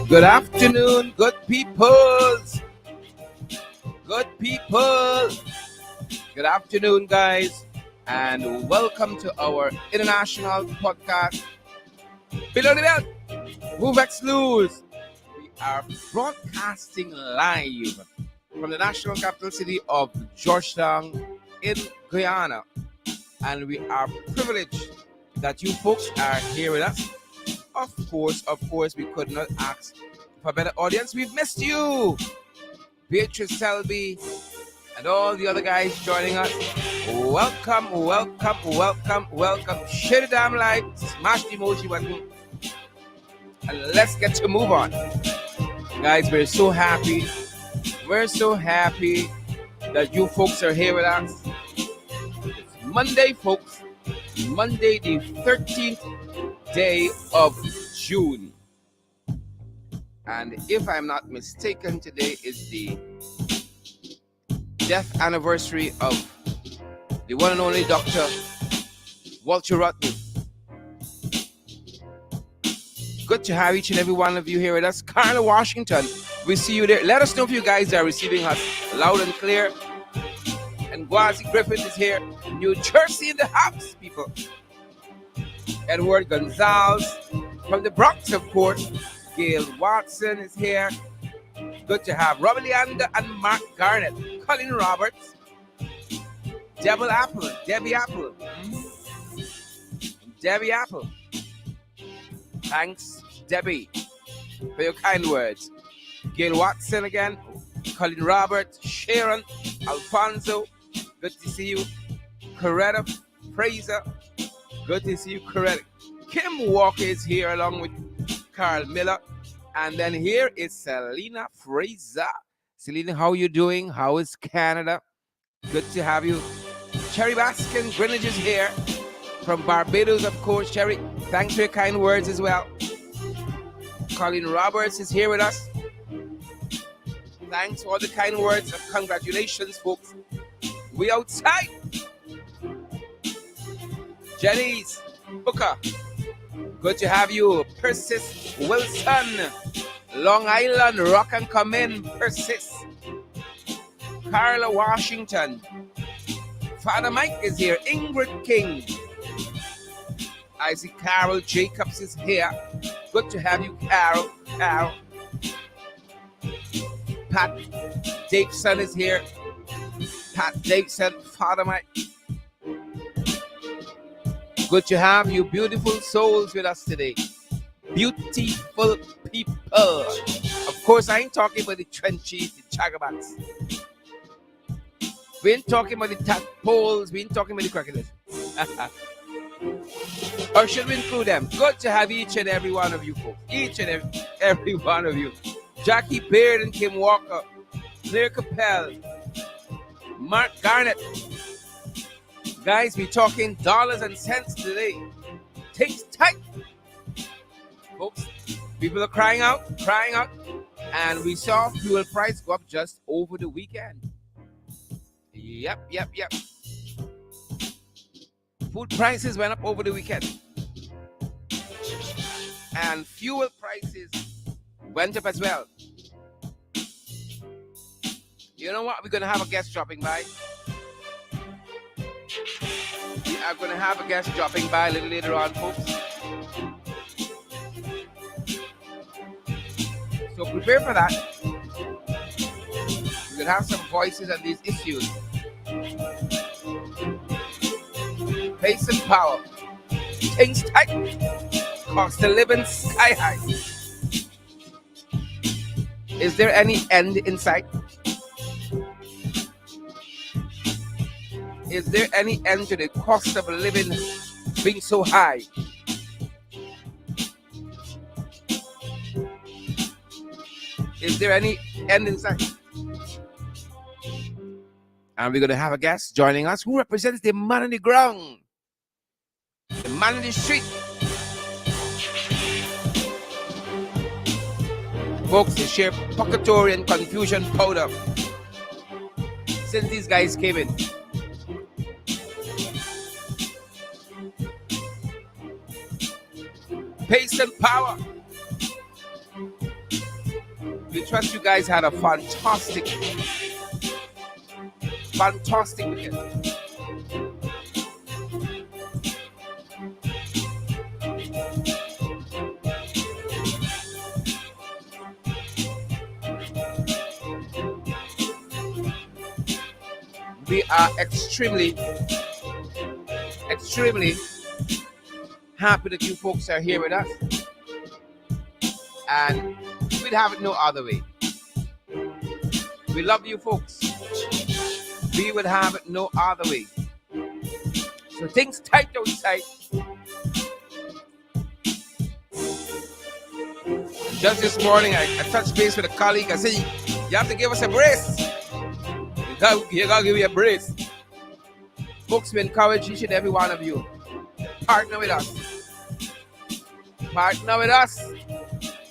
Good afternoon, good peoples. Good people. Good afternoon, guys, and welcome to our international podcast. Below the belt, Movex News. We are broadcasting live from the national capital city of Georgetown in Guyana, and we are privileged that you folks are here with us. Of course, we could not ask for a better audience. We've missed you, Beatrice Selby, and all the other guys joining us. Welcome, welcome, welcome, welcome. Share the damn light, smash the emoji button, and let's get to move on. Guys, we're so happy. We're so happy that you folks are here with us. It's Monday, folks. Monday, the 13th day of June. And if I'm not mistaken, today is the death anniversary of the one and only Dr. Walter Rutten. Good to have each and every one of you here with us. Carla Washington, we see you there. Let us know if you guys are receiving us loud and clear. And Gwazi Griffith is here. New Jersey in the house, people. Edward Gonzalez from the Bronx, of course. Gail Watson is here. Good to have Robert Leander and Mark Garnett. Colin Roberts. Debbie Apple. Debbie Apple. Thanks, Debbie, for your kind words. Gail Watson again. Colin Roberts. Sharon. Alfonso. Good to see you. Coretta Fraser. Good to see you, Coretta. Kim Walker is here along with Carl Miller. And then here is Selena Fraser. Selena, how you doing? How is Canada? Good to have you. Cherry Baskin Greenwich is here. From Barbados, of course. Cherry, thanks for your kind words as well. Colin Roberts is here with us. Thanks for all the kind words. Congratulations, folks. We outside. Jenny's Booker. Good to have you. Persis Wilson. Long Island, rock and come in. Persis. Carla Washington. Father Mike is here. Ingrid King. I see Carol Jacobs is here. Good to have you, Carol. Pat Daveson is here. Pat Daveson, Father Mike. Good to have you, beautiful souls, with us today. Beautiful people. Of course, I ain't talking about the trenchies, the chagabats. We ain't talking about the tadpoles. We ain't talking about the crocodiles. Or should we include them? Good to have each and every one of you folks. Each and every one of you. Jackie Beard and Kim Walker. Claire Capel. Mark Garnett. Guys, we're talking dollars and cents today. Things tight. Folks, people are crying out. And we saw fuel price go up just over the weekend. Yep. Food prices went up over the weekend. And fuel prices went up as well. You know what? We're going to have a guest dropping by. We are going to have a guest dropping by a little later on, folks. So prepare for that. We're going to have some voices on these issues. Pace and power. Things tight. Cost of living sky high. Is there any end in sight? Is there any end to the cost of living being so high? Is there any end in sight? And we're going to have a guest joining us who represents the man on the ground, the man in the street. Folks, they share purgatory and confusion powder since these guys came in. Pace and power. We trust you guys had a fantastic weekend. We are extremely happy that you folks are here with us. And we'd have it no other way. We love you folks. We would have it no other way. So things tight outside. Just this morning, I touched base with a colleague. I said, you have to give us a brace. You gotta give me a brace. Folks, we encourage each and every one of you. Partner with us. Partner with us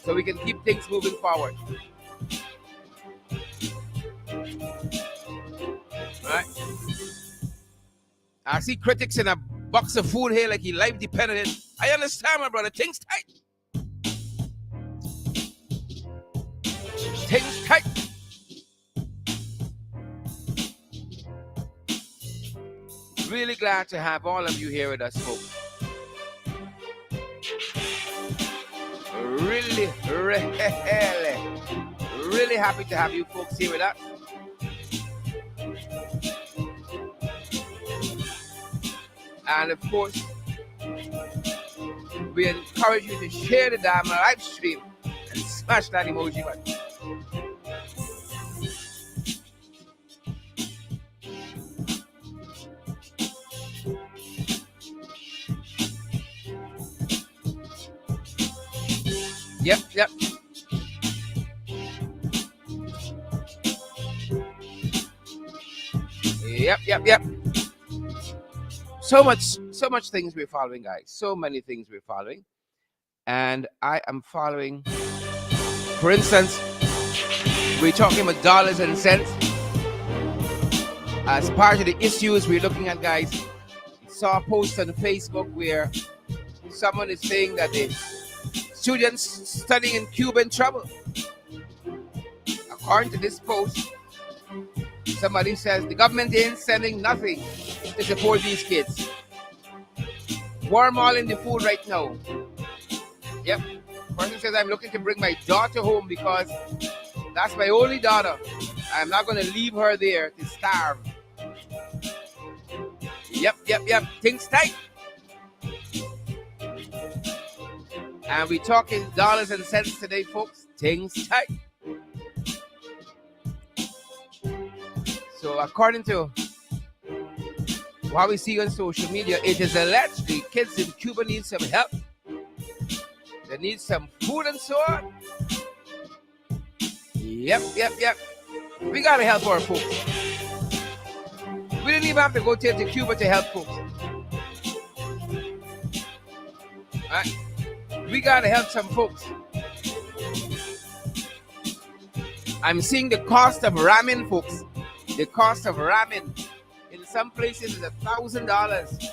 so we can keep things moving forward. Right? I see critics in a box of food here like he life depended on it. I understand, my brother. Things tight. Things tight. Really glad to have all of you here with us, folks. Really happy to have you folks here with us. And of course, we encourage you to share the damn live stream and smash that emoji button. Yep. So much things we're following, guys. So many things we're following. And I am following, for instance, we're talking about dollars and cents. As part of the issues we're looking at, guys, I saw a post on Facebook where someone is saying that the students studying in Cuba in trouble. According to this post, somebody says the government ain't sending nothing to support these kids. Worm all in the food right now. Yep. Person says I'm looking to bring my daughter home because that's my only daughter. I'm not going to leave her there to starve. Yep. Things tight. And we're talking dollars and cents today, folks. Things tight. So according to what we see on social media, it is alleged the kids in Cuba need some help. They need some food and so on. Yep. We gotta help our folks. We didn't even have to go to Cuba to help folks. Right? We gotta help some folks. I'm seeing the cost of ramen, folks. The cost of ramen in some places is $1,000.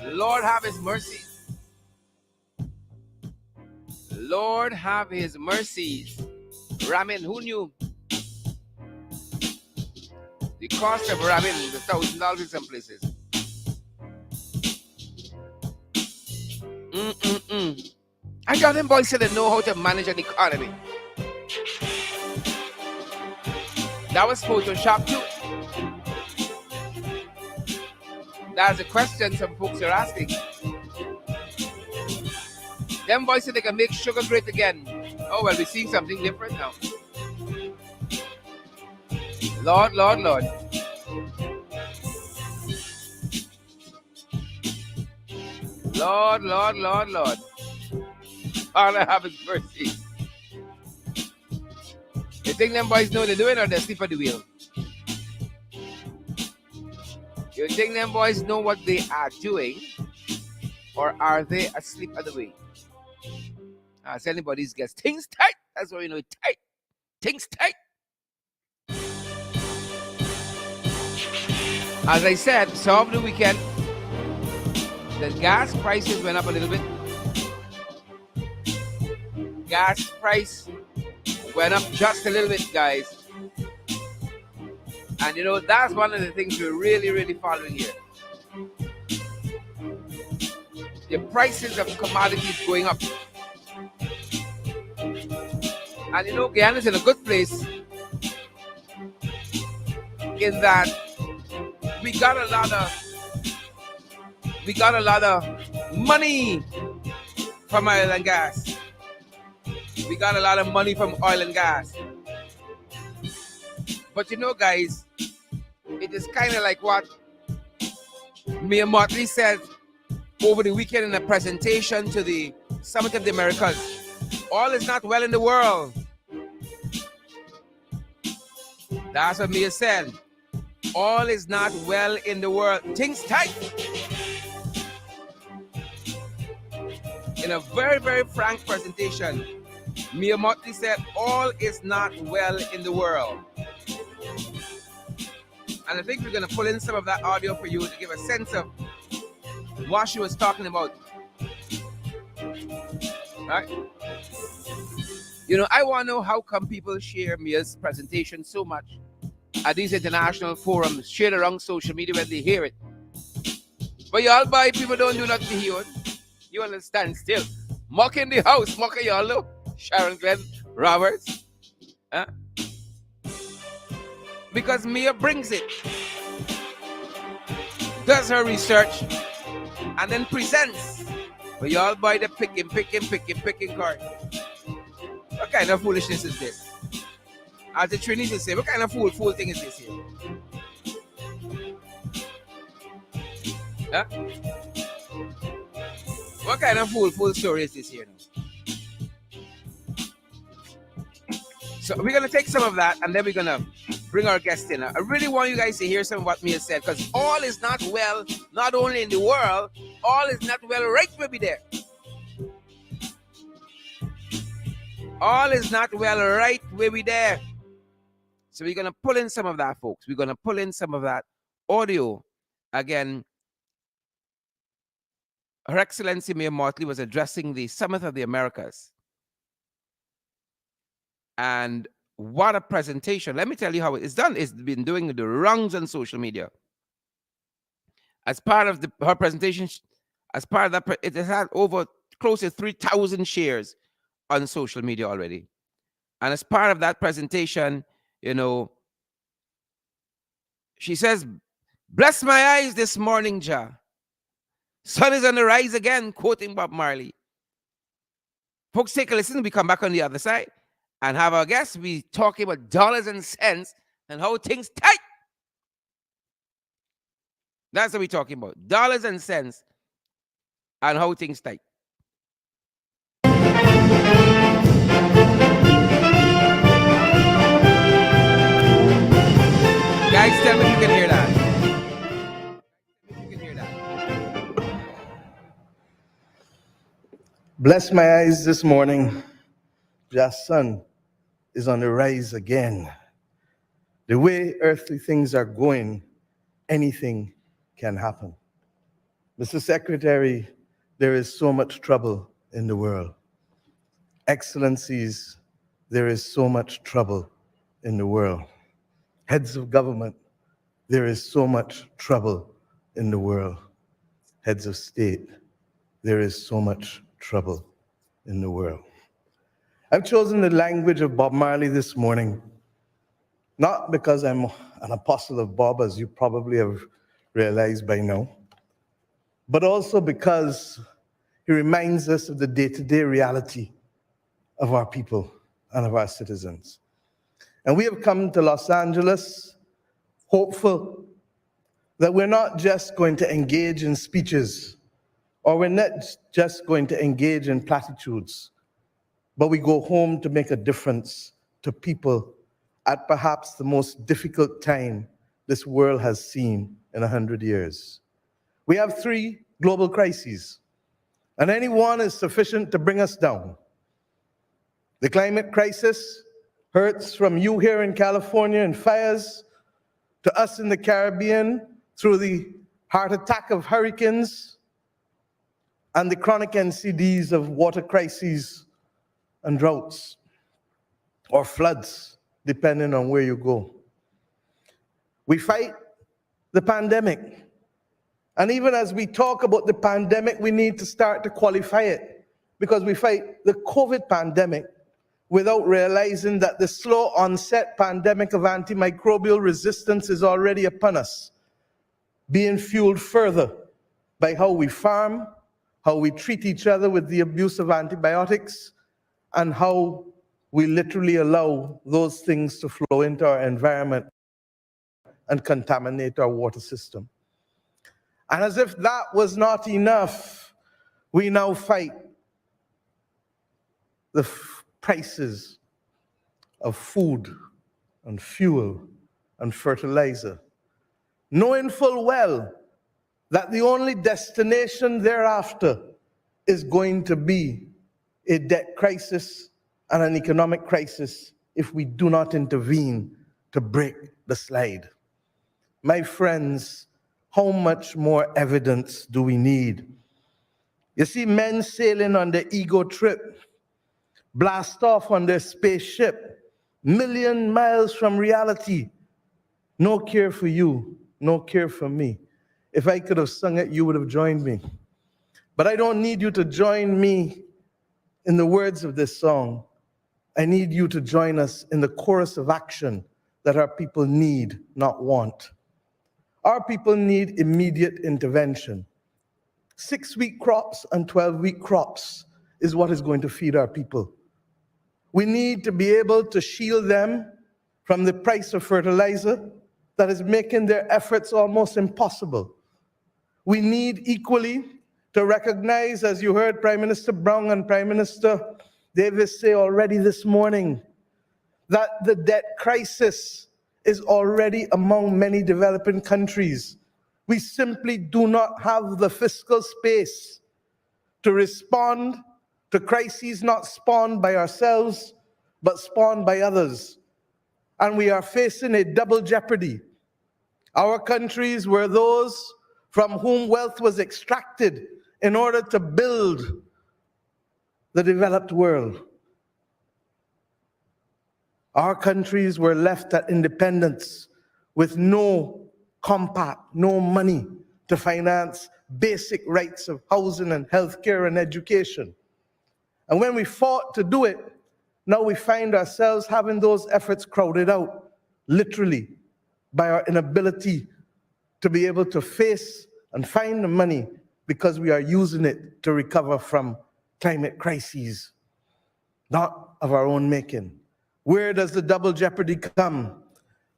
Lord have his mercy. Lord have his mercies. Ramen, who knew? The cost of ramen is $1,000 in some places. I got them boys said they know how to manage an economy. That was Photoshop too. That's a question some folks are asking. Them boys said they can make sugar great again. Oh, well, we're seeing something different now. Lord. Lord I have his mercy. You think them boys know what they're doing or they're asleep at the wheel? You think them boys know what they are doing or are they asleep at the wheel? As anybody's guess, things tight. That's what we know, tight. Things tight. As I said, so over the weekend, the gas prices went up a little bit. Gas price went up just a little bit, guys. And that's one of the things we're really, really following here. The prices of commodities going up. And Guyana's in a good place in that we got a lot of money from oil and gas. We got a lot of money from oil and gas. But guys, it is kind of like what Mayor Motley said over the weekend in a presentation to the Summit of the Americas. All is not well in the world. That's what Mayor said. All is not well in the world. Things tight. In a very, very frank presentation, Mayor Motley said, all is not well in the world. And I think we're going to pull in some of that audio for you to give a sense of what she was talking about. Right? I want to know how come people share Mia's presentation so much at these international forums, share it around social media when they hear it. But y'all buy people don't do nothing to hear it. You understand still. Mock in the house, mock y'all know. Sharon Glenn Roberts. Huh? Because Mia brings it. Does her research and then presents. But y'all buy the picking card. What kind of foolishness is this? As the Trinity say, what kind of fool thing is this here? Huh? What kind of fool story is this here now? So we're going to take some of that and then we're going to bring our guest in. I really want you guys to hear some of what Mia said, because all is not well, not only in the world, all is not well right where we there. All is not well right where we there. So we're going to pull in some of that, folks. We're going to pull in some of that audio. Again, Her Excellency Mayor Motley was addressing the Summit of the Americas. And what a presentation. Let me tell you how it's done. It's been doing the rounds on social media. As part of her presentation, as part of that, it has had over close to 3,000 shares on social media already. And as part of that presentation, she says, "Bless my eyes this morning, Jah. Sun is on the rise again," quoting Bob Marley. Folks, take a listen. We come back on the other side and have our guests be talking about dollars and cents and how things tight. That's what we're talking about. Dollars and cents and how things tight. Guys, tell me if you can hear that. If you can hear that. Bless my eyes this morning. Just sun is on the rise again. The way earthly things are going, anything can happen. Mr. Secretary, there is so much trouble in the world. Excellencies, there is so much trouble in the world. Heads of government, there is so much trouble in the world. Heads of state, there is so much trouble in the world. I've chosen the language of Bob Marley this morning, not because I'm an apostle of Bob, as you probably have realized by now, but also because he reminds us of the day-to-day reality of our people and of our citizens. And we have come to Los Angeles hopeful that we're not just going to engage in speeches, or we're not just going to engage in platitudes, but we go home to make a difference to people at perhaps the most difficult time this world has seen in 100 years. We have 3 global crises, and any one is sufficient to bring us down. The climate crisis hurts from you here in California in fires, to us in the Caribbean through the heart attack of hurricanes, and the chronic NCDs of water crises and droughts. or floods, depending on where you go. We fight the pandemic. And even as we talk about the pandemic, we need to start to qualify it, because we fight the COVID pandemic without realizing that the slow onset pandemic of antimicrobial resistance is already upon us, being fueled further by how we farm, how we treat each other with the abuse of antibiotics, and how we literally allow those things to flow into our environment and contaminate our water system. And as if that was not enough, we now fight the prices of food and fuel and fertilizer, knowing full well that the only destination thereafter is going to be a debt crisis and an economic crisis if we do not intervene to break the slide. My friends, how much more evidence do we need? You see men sailing on their ego trip, blast off on their spaceship, million miles from reality. No care for you, no care for me. If I could have sung it, you would have joined me. But I don't need you to join me in the words of this song. I need you to join us in the chorus of action that our people need, not want. Our people need immediate intervention. 6-week crops and 12-week crops is what is going to feed our people. We need to be able to shield them from the price of fertilizer that is making their efforts almost impossible. We need equally to recognize, as you heard Prime Minister Brown and Prime Minister Davis say already this morning, that the debt crisis is already among many developing countries. We simply do not have the fiscal space to respond to crises not spawned by ourselves, but spawned by others. And we are facing a double jeopardy. Our countries were those from whom wealth was extracted in order to build the developed world. Our countries were left at independence with no compact, no money to finance basic rights of housing and healthcare and education. And when we fought to do it, now we find ourselves having those efforts crowded out, literally, by our inability to be able to face and find the money because we are using it to recover from climate crises, not of our own making. Where does the double jeopardy come?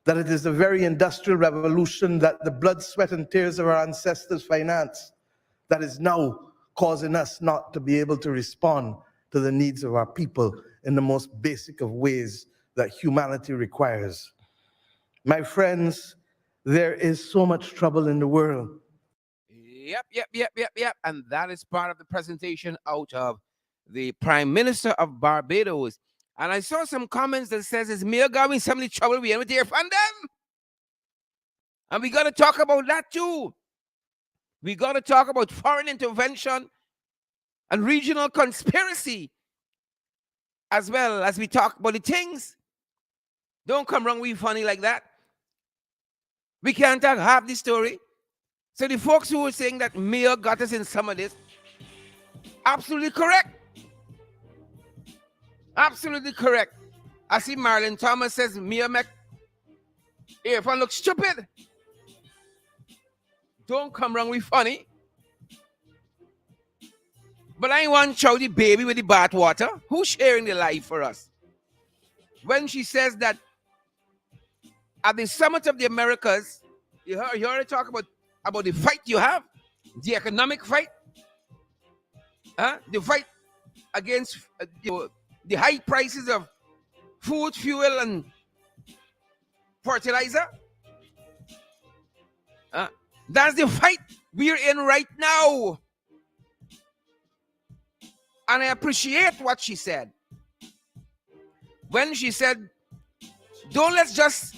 That it is the very industrial revolution that the blood, sweat, and tears of our ancestors financed that is now causing us not to be able to respond to the needs of our people in the most basic of ways that humanity requires. My friends, there is so much trouble in the world. Yep. And that is part of the presentation out of the Prime Minister of Barbados. And I saw some comments that says, is Mayor Garvin some of the trouble we in with their fund them? And we got to talk about that too. We got to talk about foreign intervention and regional conspiracy, as well as we talk about the things. Don't come wrong with funny like that. We can't talk half the story. So the folks who were saying that Mayor got us in some of this, absolutely correct. Absolutely correct. I see Marilyn Thomas says Mayor make everyone look stupid. Don't come wrong with funny. But I want to show the baby with the bath water. Who's sharing the life for us? When she says that at the Summit of the Americas, you already talk about the fight you have, the economic fight, the fight against the high prices of food, fuel, and fertilizer. That's the fight we're in right now. And I appreciate what she said. When she said, don't let's just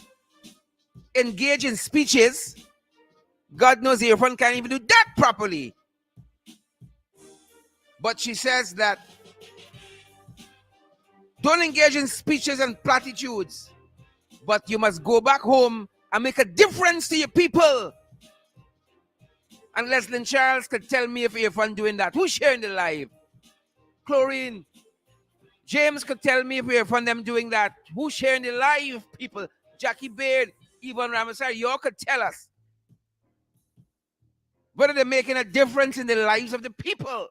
engage in speeches. God knows everyone can't even do that properly. But she says that Don't engage in speeches and platitudes, but you must go back home and make a difference to your people. And Leslie Charles could tell me if you're fun doing that. Who's sharing the live? Chlorine. James could tell me if we're fun them doing that. Who's sharing the live, people? Jackie Baird, Yvonne Ramasar, you all could tell us whether they're making a difference in the lives of the people.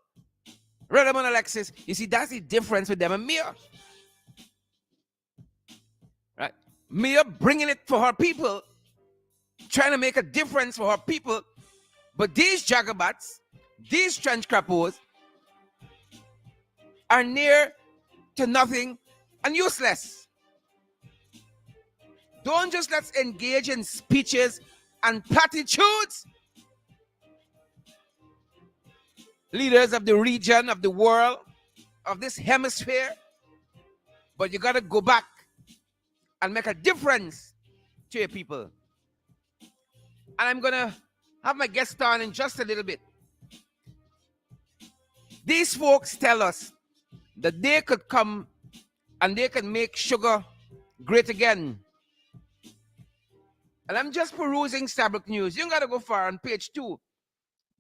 Redmond Alexis, you see, that's the difference with them and Mia. Right? Mia bringing it for her people, trying to make a difference for her people. But these jagabats, these trench crappos, are near to nothing and useless. Don't just let's engage in speeches and platitudes. Leaders of the region, of the world, of this hemisphere, but you got to go back and make a difference to your people. And I'm going to have my guest on in just a little bit. These folks tell us that they could come and they can make sugar great again. And I'm just perusing Stabrook News. You don't got to go far. On page 2,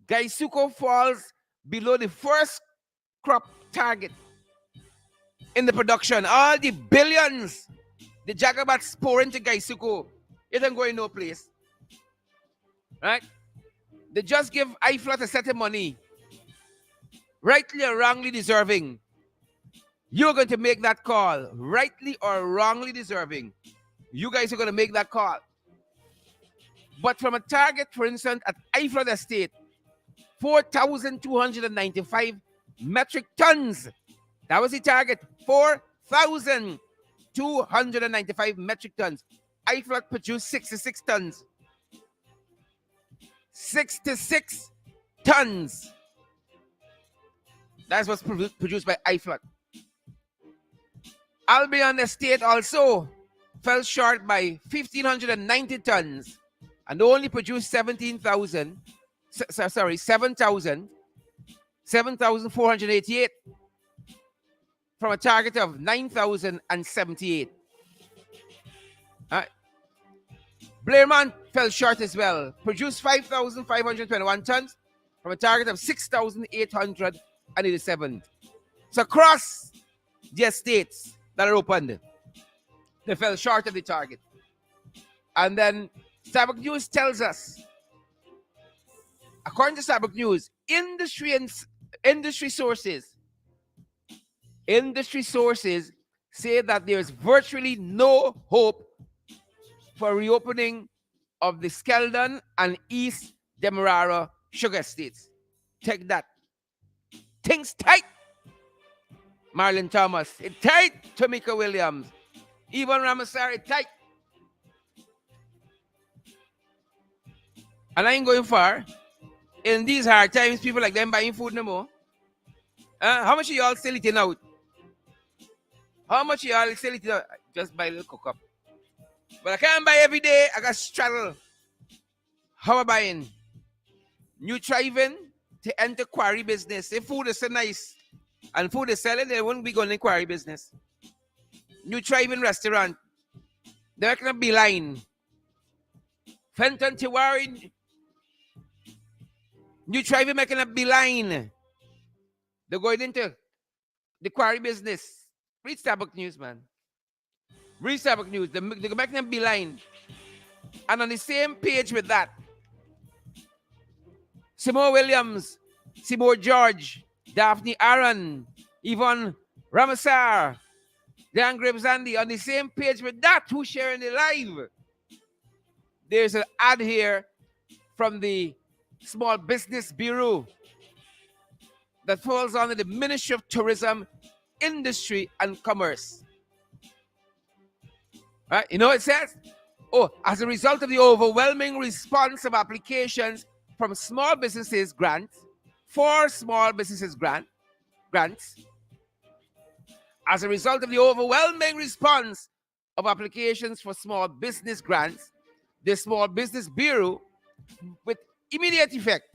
Gaisuko falls below the first crop target in the production. All the billions the Jagabats pour into Gaisuko, it ain't going no place. Right? They just give IFLA a set of money, rightly or wrongly deserving. You're going to make that call, rightly or wrongly deserving. You guys are going to make that call. But from a target, for instance, at IFLA Estate, 4,295 metric tons. That was the target, 4,295 metric tons. IFLA produced 66 tons. 66 tons. That's what's produced by IFLA. Albion Estate also fell short by 1,590 tons and only produced 7,488 from a target of 9,078. Blairmont fell short as well, produced 5,521 tons from a target of 6,887. So across the estates that are opened, they fell short of the target. And then Stabrook News tells us, according to Stabrook News, industry sources say that there's virtually no hope for reopening of the Skeldon and East Demerara sugar estates. Take that. Things tight. Marlon Thomas, it tight. Tamika Williams, Yvonne Ramasari, tight. And I ain't going far. In these hard times, people like them buying food no more. How much are y'all still eating out? How much are y'all still eating out? Just buy a little cook up. But I can't buy every day. I got to straddle. How am I buying? New driving to enter quarry business. If food is so nice and food is selling, they won't be going in quarry business. New driving restaurant. They're making a beeline. Fenton Tiwari. New driving making a beeline. They're going into the quarry business. Read Stabrook News, man. Read Stabrook News. They're making a beeline. And on the same page with that, Seymour Williams, Seymour George, Daphne Aaron, Yvonne Ramasar, Dan Gravesandi, on the same page with that, who's sharing the live. There's an ad here from the Small Business Bureau that falls under the Ministry of Tourism, Industry and Commerce. Right? You know what it says? Oh, as a result of the overwhelming response of applications from small businesses grants, for small businesses grants, as a result of the overwhelming response of applications for small business grants, the Small Business Bureau, with immediate effect,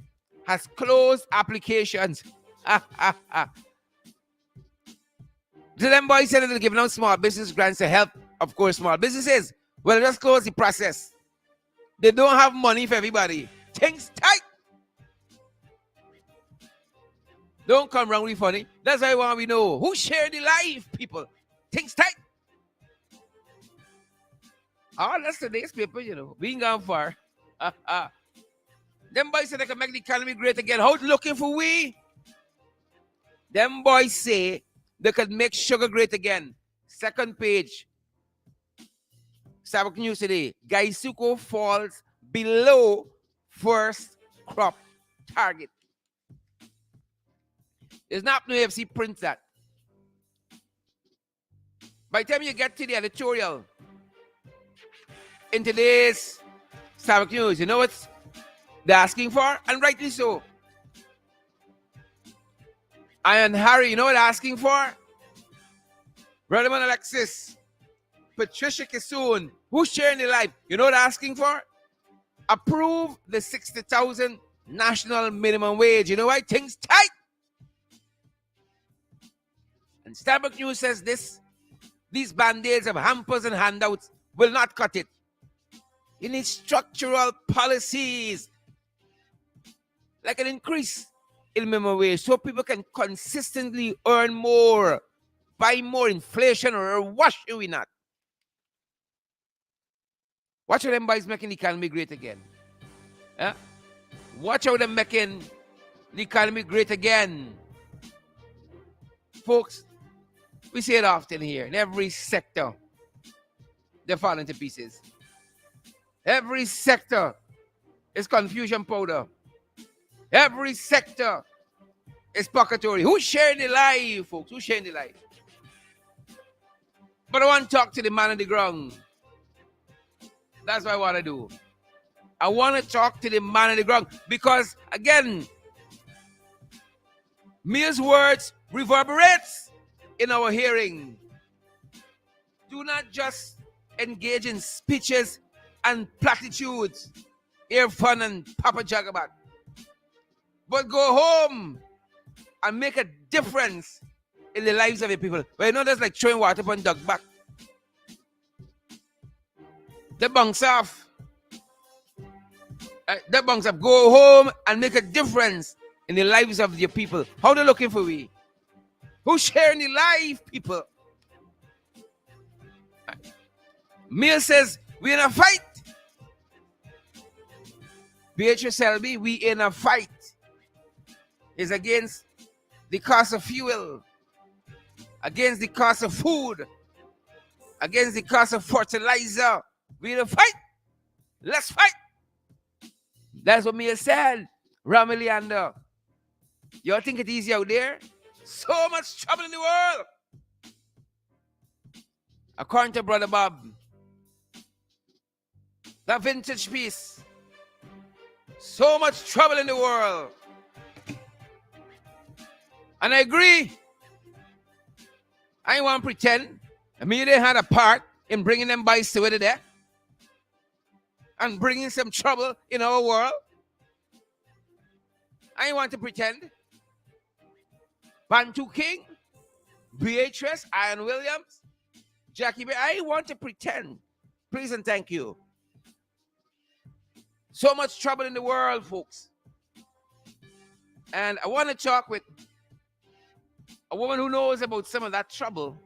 has closed applications. So them boys said that they're giving out small business grants to help, of course, small businesses. Well, just close the process. They don't have money for everybody. Things tight. Don't come wrong with funny. That's why I want we know who share the life, people. Things tight. Oh, that's today's paper, you know. We ain't gone far. Them boys say they can make the economy great again. How looking for we? Them boys say they could make sugar great again. Second page. Sabbath News today. Gaisuko falls below first crop target. It's not no FC print that. By the time you get to the editorial in today's Sabbath News, you know what they're asking for? And rightly so. Ian Harry, you know what they're asking for? Rodman Alexis, Patricia Kissoon, who's sharing the life? You know what they're asking for? Approve the 60,000 national minimum wage. You know why? Things tight. And Starbucks News says these band-aids of hampers and handouts will not cut it. You need structural policies like an increase in minimum wage so people can consistently earn more, buy more, inflation or wash you not. Watch how them boys making the economy great again. Yeah? Watch how them making the economy great again. Folks, we say it often here. In every sector, they fall into pieces. Every sector is confusion powder. Every sector is pocketry. Who's sharing the life, folks? Who's sharing the life? But I want to talk to the man on the ground. That's what I want to do. I want to talk to the man on the ground because, again, Mia's words reverberates in our hearing. Do not just engage in speeches and platitudes, air fun and Papa Jagabat, but go home and make a difference in the lives of your people. But you know that's like throwing water upon duck back. The bunks off. The bunks off. Go home and make a difference in the lives of your people. How they looking for we? Who's sharing the life, people? Mill says, we in a fight. Beatrice Selby, we in a fight. Is against the cost of fuel, against the cost of food, against the cost of fertilizer. We in a fight. Let's fight. That's what Mia said. Ramiliander. Y'all think it's easy out there? So much trouble in the world. According to Brother Bob, that vintage piece. So much trouble in the world. And I agree. I ain't want to pretend. I mean, they had a part in bringing them boys to there and bringing some trouble in our world. I ain't want to pretend. Bantu King, Beatrice, Ian Williams, Jackie Bay. I ain't want to pretend. Please and thank you. So much trouble in the world, folks. And I want to talk with a woman who knows about some of that trouble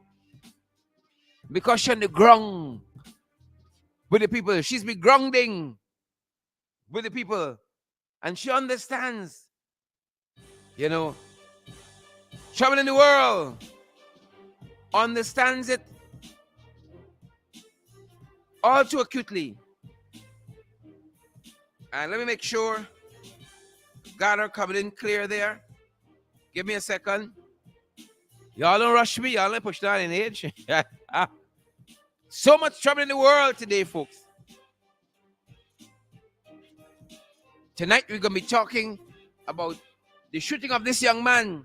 because she's on the ground with the people. She's been grounding with the people. And she understands, you know, trouble in the world. Understands it all too acutely. And let me make sure got her coming in clear there. Give me a second. Y'all don't rush me. Y'all don't push down in age. So much trouble in the world today, folks. Tonight, we're going to be talking about the shooting of this young man.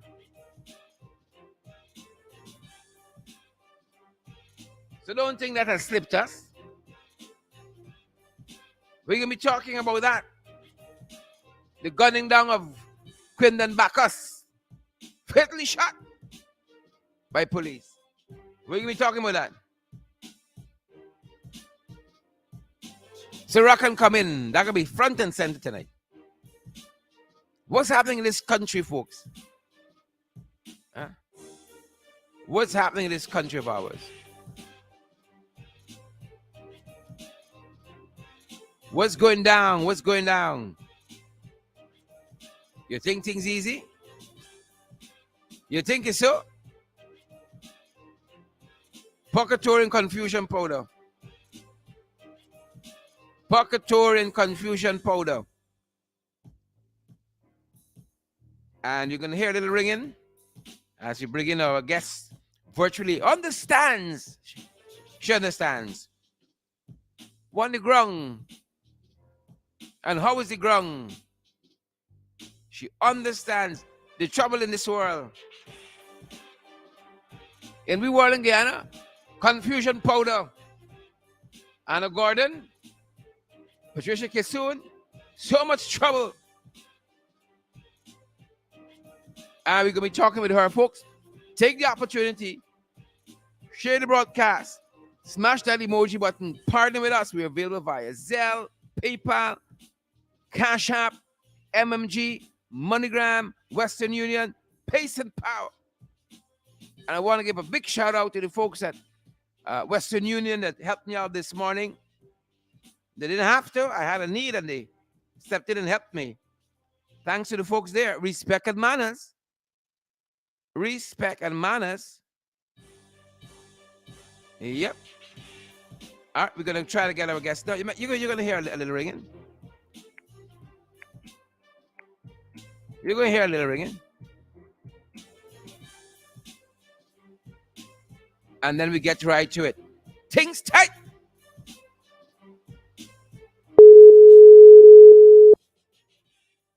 So don't think that has slipped us. We're going to be talking about that. The gunning down of Quindon Bacchus. Fatally shot by police. We're going to be talking about that. So Rock and come in. That going to be front and center tonight. What's happening in this country, folks? Huh? What's happening in this country of ours? What's going down? What's going down? You think things easy? You think it's so? Purgatory and confusion powder. Purgatory and confusion powder. And you're going to hear a little ringing as you bring in our guest virtually understands. She understands. One the ground. And how is the ground? She understands the trouble in this world. In we world in Guyana, confusion powder. Anna Gordon, Patricia Kissoon, so much trouble. And we're going to be talking with her, folks. Take the opportunity, share the broadcast, smash that emoji button, partner with us. We're available via Zelle, PayPal, Cash App, MMG, MoneyGram, Western Union, Pace and Power. And I want to give a big shout out to the folks at Western Union that helped me out this morning. They didn't have to. I had a need and they stepped in and helped me. Thanks to the folks there. Respect and manners. Respect and manners. Yep. All right, we're going to try to get our guests. No, you're going to hear a little ringing. You're going to hear a little ringing. And then we get right to it. Things tight.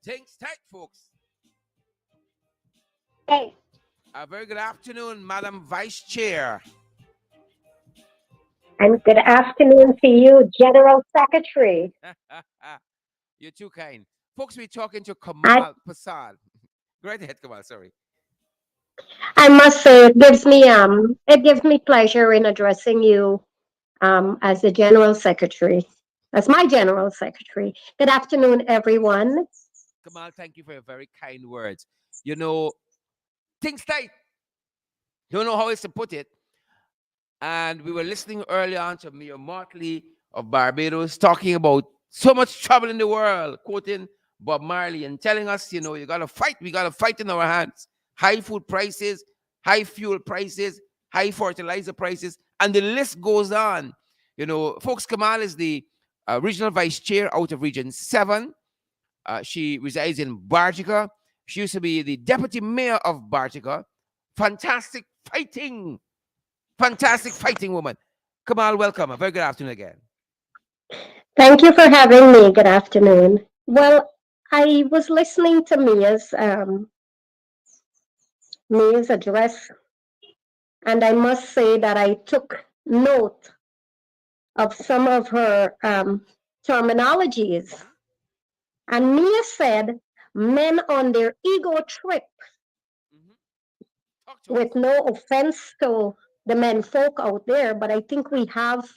Things tight, folks. Hey. A very good afternoon, Madam Vice Chair. And good afternoon to you, General Secretary. You're too kind. Folks, we're talking to Kamal Passad. Go right ahead, Kamal, sorry. I must say it gives me pleasure in addressing you as the General Secretary, as my General Secretary. Good afternoon, everyone. Kamal, thank you for your very kind words. You know, things tight. Don't know how else to put it. And we were listening earlier on to Mia Motley of Barbados talking about so much trouble in the world, quoting Bob Marley and telling us, you know, you got to fight. We got to fight in our hands. High food prices, high fuel prices, high fertilizer prices, and the list goes on. You know, folks, Kamal is the regional vice chair out of Region 7. She resides in Bartica. She used to be the deputy mayor of Bartica. Fantastic fighting woman. Kamal, welcome. A very good afternoon again. Thank you for having me. Good afternoon. Well, I was listening to Mia's address, and I must say that I took note of some of her terminologies. And Mia said, men on their ego trip. With no offense to the men folk out there, but I think we have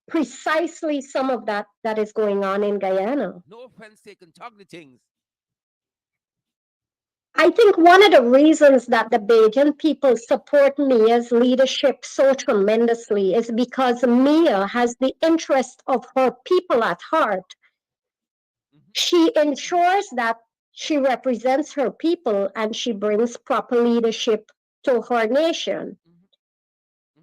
precisely some of that is going on in Guyana. No offense taken, talk the things. I think one of the reasons that the Bajan people support Mia's leadership so tremendously is because Mia has the interest of her people at heart. She ensures that she represents her people and she brings proper leadership to her nation.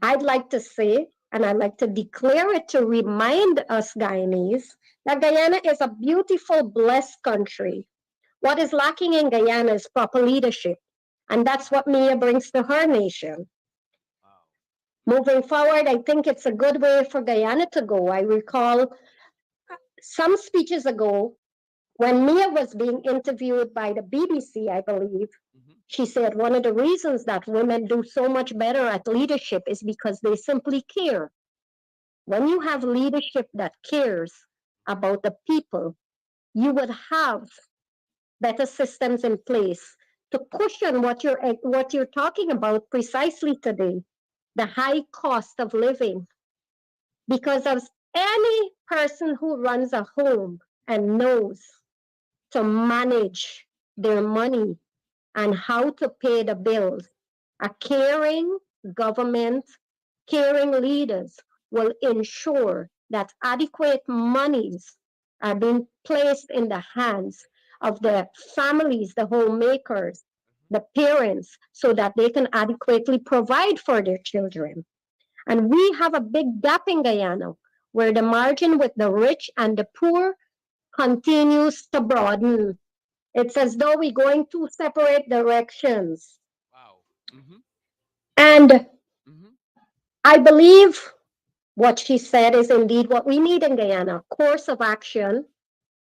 I'd like to say, and I'd like to declare it to remind us Guyanese, that Guyana is a beautiful, blessed country. What is lacking in Guyana is proper leadership, and that's what Mia brings to her nation. Moving forward, I think it's a good way for Guyana to go. I recall some speeches ago, when Mia was being interviewed by the BBC, I believe, she said one of the reasons that women do so much better at leadership is because they simply care. When you have leadership that cares about the people, you would have better systems in place to cushion what you're talking about precisely today, the high cost of living. Because as any person who runs a home and knows to manage their money and how to pay the bills, a caring government, caring leaders will ensure that adequate monies are being placed in the hands of the families, the homemakers, the parents, so that they can adequately provide for their children. And we have a big gap in Guyana where the margin with the rich and the poor continues to broaden. It's as though we're going two separate directions. Wow. Mm-hmm. And Mm-hmm. I believe what she said is indeed what we need in Guyana, course of action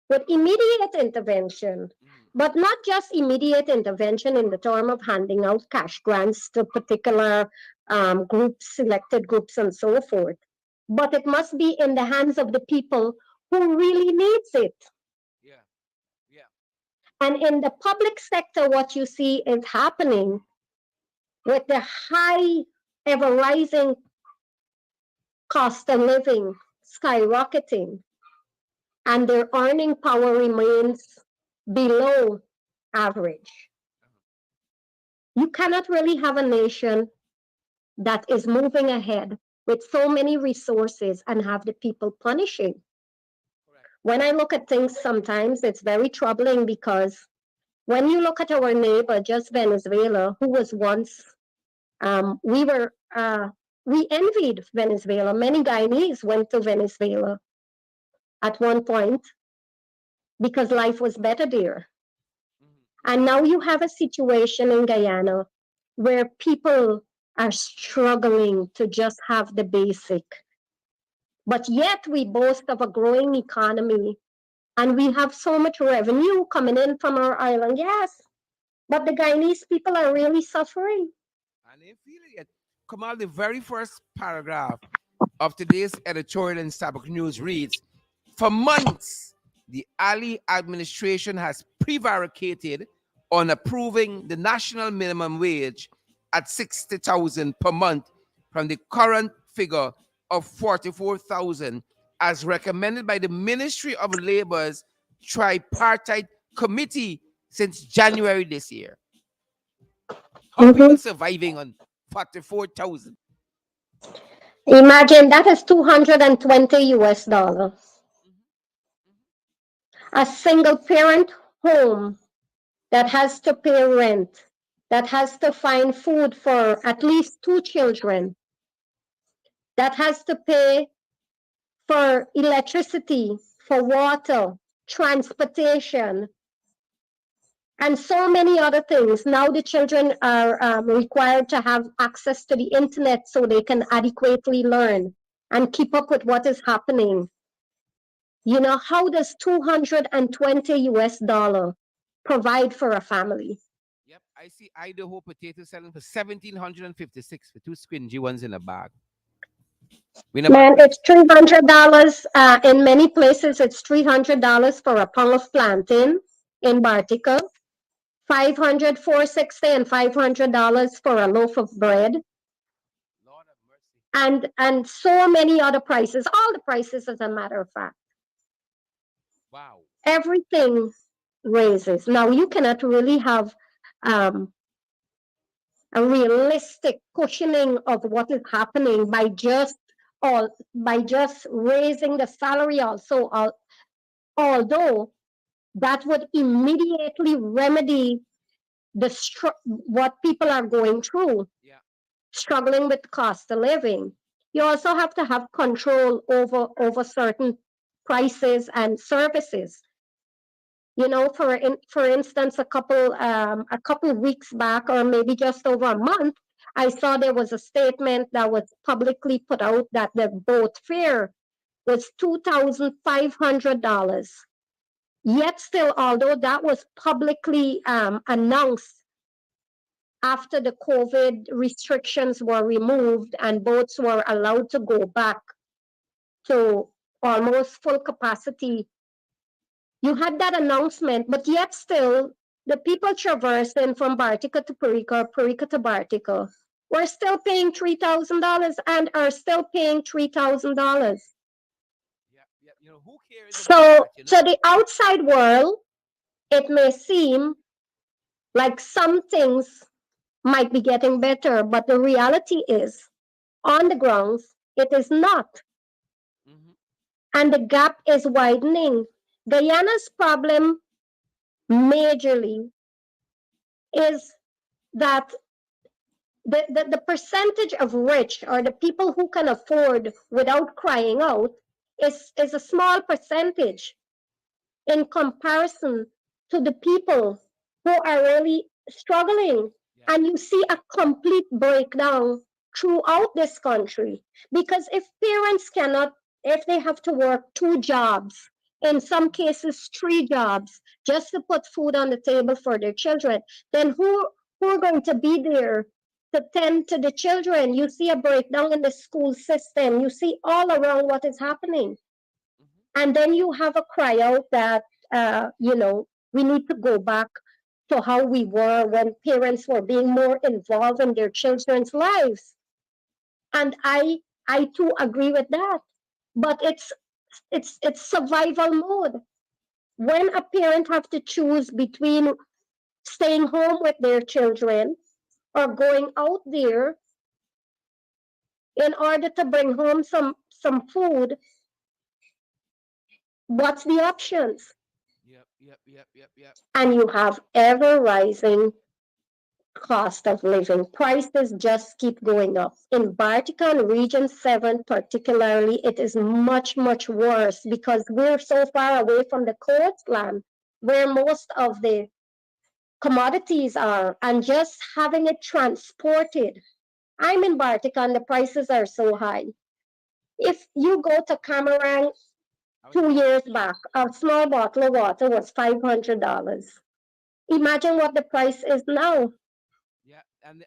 with immediate intervention, Mm-hmm. but not just immediate intervention in the term of handing out cash grants to particular groups, selected groups, and so forth. But it must be in the hands of the people who really needs it. Yeah. Yeah. And in the public sector, what you see is happening with the high, ever rising cost of living skyrocketing, and their earning power remains below average. You cannot really have a nation that is moving ahead with so many resources and have the people punishing. Correct. When I look at things, sometimes it's very troubling because when you look at our neighbor, just Venezuela, who was once, we were, we envied Venezuela. Many Guyanese went to Venezuela at one point because life was better there. Mm-hmm. And now you have a situation in Guyana where people are struggling to just have the basic. But yet we boast of a growing economy and we have so much revenue coming in from our island. Yes, but the Guyanese people are really suffering. And they feel it. Kamal, the very first paragraph of today's editorial in Starbuck News reads, for months, the Ali administration has prevaricated on approving the national minimum wage at 60,000 per month from the current figure of 44,000 as recommended by the Ministry of Labor's tripartite committee since January this year. How Mhm. people surviving on 44,000? Imagine that is 220 US dollars. A single parent home that has to pay rent, that has to find food for at least two children, that has to pay for electricity, for water, transportation, and so many other things. Now the children are required to have access to the internet so they can adequately learn and keep up with what is happening. You know, how does 220 US dollar provide for a family? Yep, I see Idaho potato selling for 1,756 for two squingy ones in a bag. We never Man, it's $300. In many places, it's $300 for a pound of plantain in Bartica. 500, 460, and $500 for a loaf of bread, Lord of mercy. and so many other prices. All the prices, as a matter of fact, Wow. everything raises. Now you cannot really have um, a realistic cushioning of what is happening by just raising the salary. Also, although that would immediately remedy what people are going through, Yeah. struggling with cost of living. You also have to have control over certain prices and services. You know, for instance, a couple weeks back, or maybe just over a month, I saw there was a statement that was publicly put out that the boat fare was $2,500. Yet still, although that was publicly announced after the COVID restrictions were removed and boats were allowed to go back to almost full capacity, you had that announcement, but yet still The people traversing from Bartica to Perica, Perica to Bartica, were still paying $3,000 and are still paying $3,000. Yeah, yeah. You know, who cares about So, that, you to know? the outside world, it may seem like some things might be getting better, but the reality is, on the grounds, it is not. Mm-hmm. And the gap is widening. Guyana's problem majorly is that the percentage of rich or the people who can afford without crying out is a small percentage in comparison to the people who are really struggling. Yeah. And you see a complete breakdown throughout this country. Because if parents cannot, if they have to work two jobs, in some cases three jobs, just to put food on the table for their children, then who are going to be there to tend to the children? You see a breakdown in the school system. You see all around what is happening. Mm-hmm. And then you have a cry out that, we need to go back to how we were when parents were being more involved in their children's lives. And I too agree with that. But it's survival mode. When a parent have to choose between staying home with their children or going out there in order to bring home some food, what's the options? Yep, yep, yep, yep, yep. And you have ever rising cost of living. Prices just keep going up. In Bartica Region 7 particularly, it is much, much worse because we're so far away from the coastland where most of the commodities are, and just having it transported. I'm in Bartica and the prices are so high. If you go to Camarang Oh two yeah. years back, a small bottle of water was $500. Imagine what the price is now. Yeah, and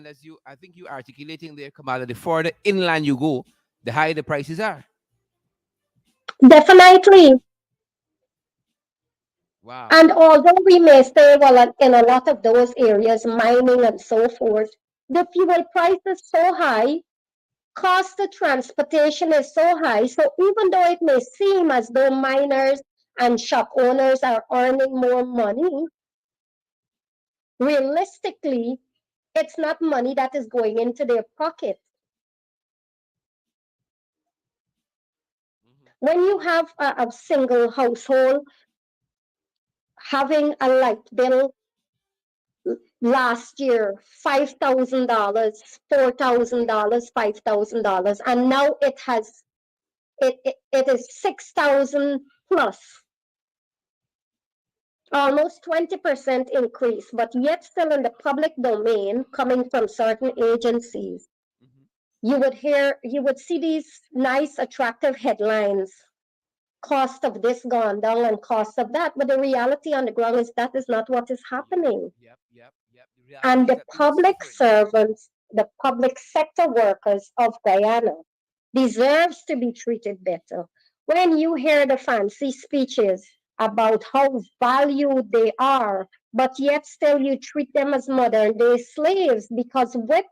as you, I think you articulating there, Kamala, the further inland you go, the higher the prices are. Definitely. Wow. And although we may say, well, in a lot of those areas, mining and so forth, the fuel price is so high, cost of transportation is so high. So even though it may seem as though miners and shop owners are earning more money, realistically, it's not money that is going into their pocket. Mm-hmm. When you have a single household having a light bill last year, $5,000, $4,000, $5,000, and now it is 6,000 plus, almost 20% increase, but yet still in the public domain coming from certain agencies. Mm-hmm. You would see these nice, attractive headlines, cost of this gone down and cost of that, but the reality on the ground is that is not what is Yep, happening. yep, yep, yep. The And reality is the that people are public suffering. servants, the public sector workers of Guyana deserves to be treated better. When you hear the fancy speeches about how valued they are, but yet still you treat them as modern day slaves because with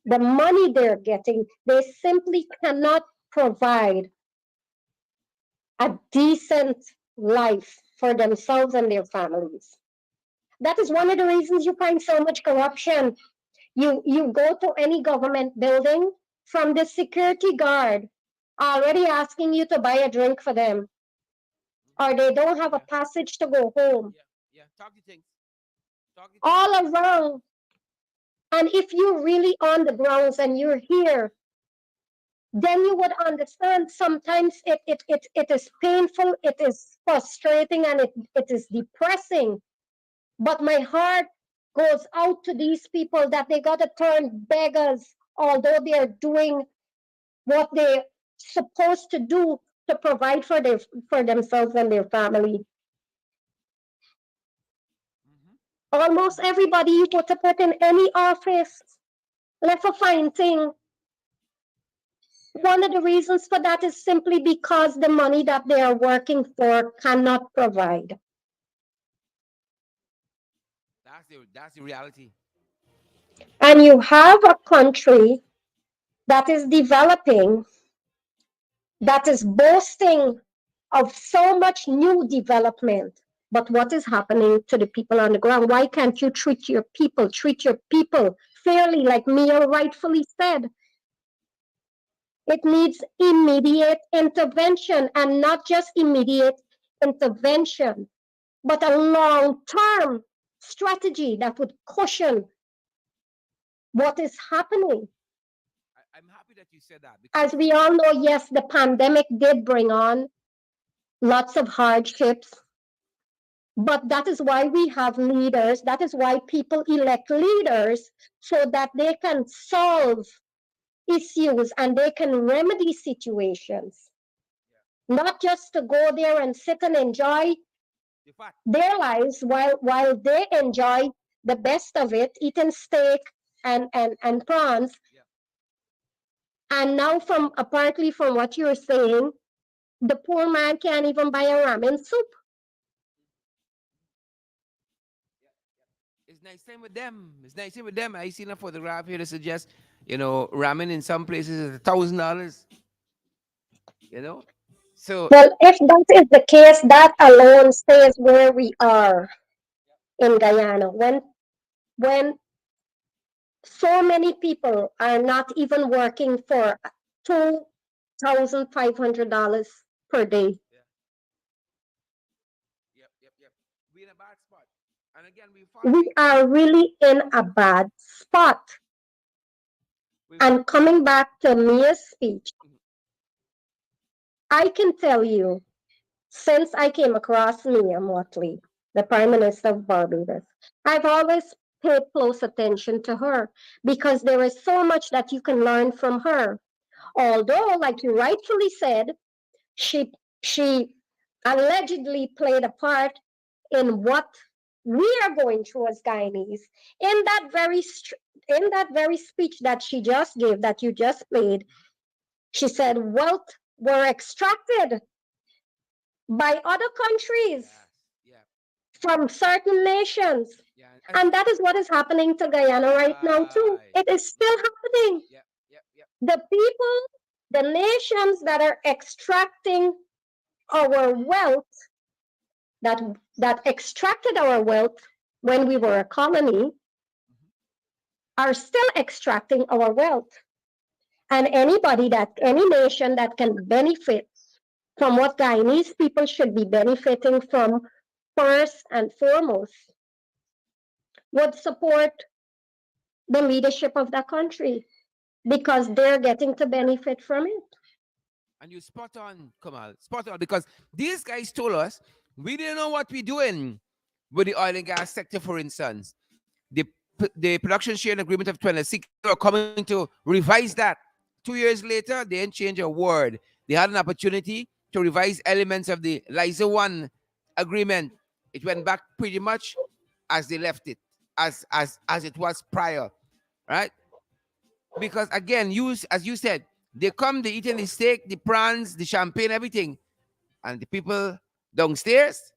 the money they're getting, they simply cannot provide a decent life for themselves and their families. That is one of the reasons you find so much corruption. You go to any government building, from the security guard already asking you to buy a drink for them, or they don't have a Yeah, passage to go home. yeah, yeah. Talk the things. Talk the things. All around. And if you're really on the grounds and you're here, then you would understand sometimes it is painful, it is frustrating, and it is depressing. But my heart goes out to these people that they got to turn beggars, although they are doing what they're supposed to do to provide for themselves and their family. Mm-hmm. Almost Mm-hmm. everybody you put in any office left a fine thing. Yeah. One of the reasons for that is simply because the money that they are working for cannot provide. that's the reality. And you have a country that is developing, that is boasting of so much new development. But what is happening to the people on the ground? Why can't you treat your people fairly, like Mia rightfully said? It needs immediate intervention, and not just immediate intervention, but a long term strategy that would cushion what is happening. I'm happy that you said that As because we all know, yes, the pandemic did bring on lots of hardships, but that is why we have leaders. That is why people elect leaders, so that they can solve issues and they can remedy situations, not just to go there and sit and enjoy the fact, their lives while they enjoy the best of it, eating steak and prawns. yeah, And now, from apparently from what you're saying, the poor man can't even buy a ramen soup. it's nice time with them. It's nice time with them. I seen a photograph here that suggests, ramen in some places is $1,000. You know, so Well, if that is the case, that alone says where we are in Guyana. When so many people are not even working for $2,500 per day. yeah, yep. We in a bad spot, and again, We are really in a bad spot. we And coming back to Mia's speech, mhm, I can tell you, since I came across Mia Motley, the Prime Minister of Barbados, I've always paid close attention to her because there is so much that you can learn from her. Although, like you rightfully said, she she allegedly played a part in what we are going through as Guyanese. In that in that very speech that she just gave, that you just played, she said wealth were extracted by other countries yes, yeah, from certain nations. yeah, And that is what is happening to Guyana right now, too. right, It is still happening. yeah, yeah, The people, the nations that are extracting our wealth, that, that extracted our wealth when we were a colony, mhm, are still extracting our wealth. And any nation that can benefit from what Guyanese people should be benefiting from first and foremost would support the leadership of that country because they're getting to benefit from it. and you spot on, Kamal, spot on, because these guys told us we didn't know what we're doing with the oil and gas sector, for instance. The production sharing agreement of 2016, they were coming to revise that. 2 years later, they didn't change a word. They had an opportunity to revise elements of the LISA 1 agreement. It went back pretty much as they left it, as it was prior, right? Because again, as you said, they come, they eating the steak, the prawns, the champagne, everything, and the people downstairs.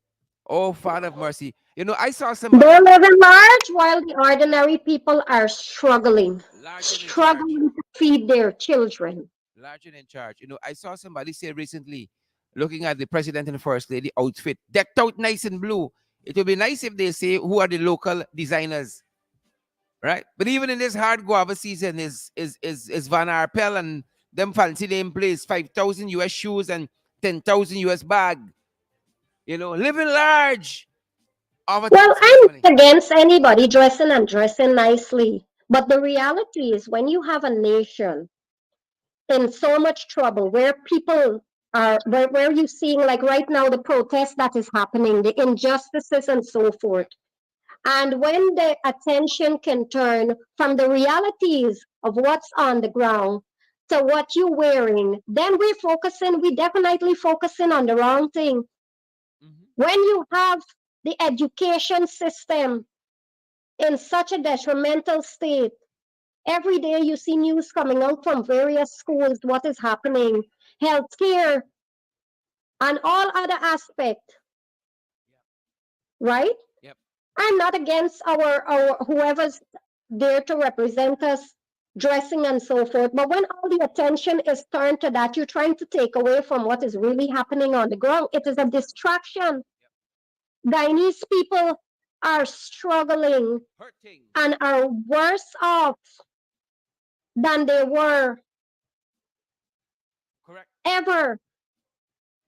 Oh, Father of mercy! I saw somebody They're living large while the ordinary people are larger in charge, struggling to feed their children. larger in charge. I saw somebody say recently, looking at the president and first lady outfit, decked out nice and blue. It would be nice if they say who are the local designers, right? But even in this hard guava season, is Van Arpel and them fancy name place, 5,000 US shoes and 10,000 US bag. Living large over Well, taxpayers' I'm money. not against anybody dressing and dressing nicely. But the reality is, when you have a nation in so much trouble, where people where you're seeing, like right now, the protest that is happening, the injustices and so Yeah. forth, and when the attention can turn from the realities of what's on the ground to what you're wearing, then we definitely focusing on the wrong thing. Hmm. When you have the education system in such a detrimental state, every day you see news coming out from various schools, what is happening, healthcare, and all other aspects, Yeah. right? Yep. I'm not against our whoever's there to represent us, dressing and so forth. But when all the attention is turned to that, you're trying to take away from what is really happening on the ground. It is a distraction. Guyanese people are struggling Hurting. and are worse off than they were Correct. ever.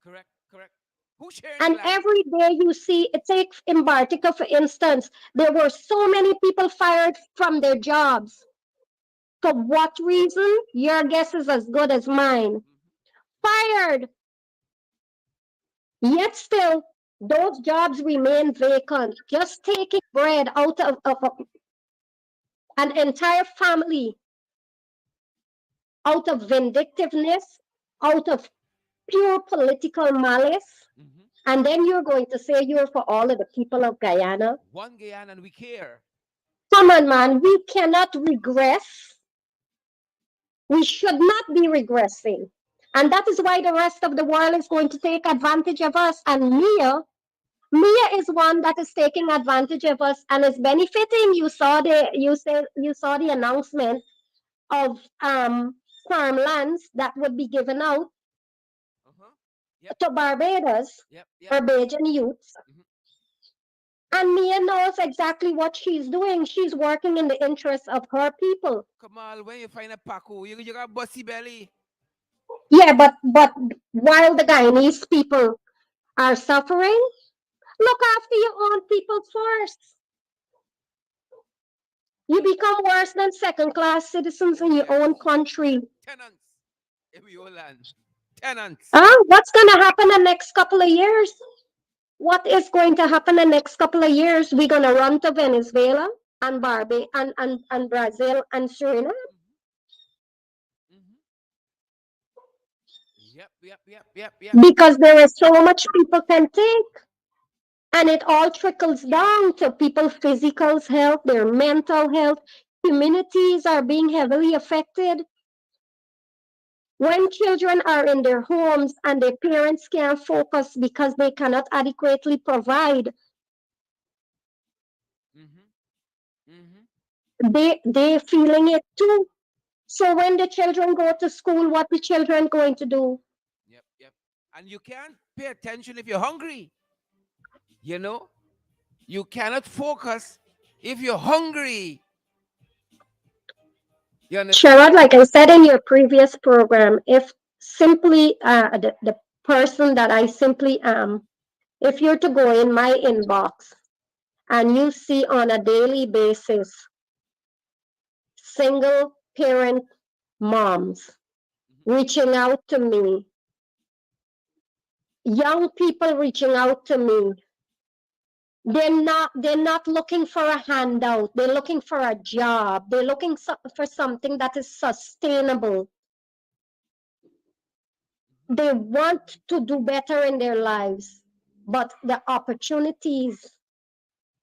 Correct. Correct. Who sharing the And land? every day you see, take in Bartica, for instance, there were so many people fired from their jobs. For what reason? Your guess is as good as mine. Fired. Yet still, those jobs remain vacant, just taking bread out of an entire family, out of vindictiveness, out of pure political malice. Mm-hmm. And then you're going to say you're for all of the people of Guyana. One Guyana and we care. Come on, man, we cannot regress. We should not be regressing. And that is why the rest of the world is going to take advantage of us. And Mia is one that is taking advantage of us and is benefiting. You saw the announcement of farmlands that would be given out Uh-huh. Yep. to Barbados, Yep. Yep. Barbadian youths. Mhm. And Mia knows exactly what she's doing. She's working in the interests of her people. Kamal, when you find a Paco, you got bossy belly. Yeah, but while the Guyanese people are suffering, look after your own people first. You become worse than second class citizens Oh in your yes. own country. Tenants. Every old land. Tenants. What's going to happen the next couple of years? What is going to happen the next couple of years? We're going to run to Venezuela and Barbie and Brazil and Suriname Mm-hmm. Mm-hmm. Yep. Yep. Yep. Yep. Yep. because there is so much people can take. And it all trickles down to people's physical health, their mental health. Communities are being heavily affected. When children are in their homes and their parents can't focus because they cannot adequately provide, Mm-hmm. Mm-hmm. they feeling it too. So when the children go to school, what the children going to do? Yep. Yep. And you can't pay attention if you're hungry. You know, you cannot focus if you're hungry. You Sherrod, understand? like I said in your previous program, if simply the person that I simply am, if you're to go in my inbox and you see on a daily basis single parent moms Mm-hmm. reaching out to me, young people reaching out to me, they're not looking for a handout, they're looking for a job, they're looking for something that is sustainable. They want to do better in their lives, but the opportunities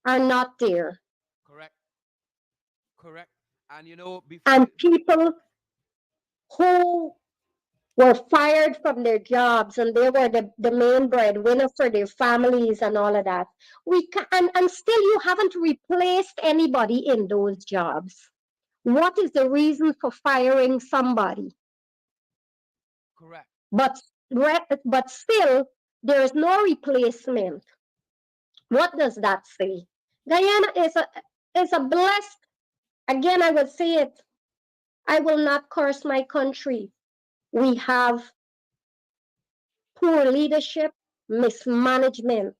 are not there. Correct. Correct. And you know, before And people who were fired from their jobs and they were the main breadwinner for their families and all of that. And still you haven't replaced anybody in those jobs. What is the reason for firing somebody? correct. But but still there is no replacement. What does that say? Guyana is a blessed, again I will say it, I will not curse my country. We have poor leadership, mismanagement,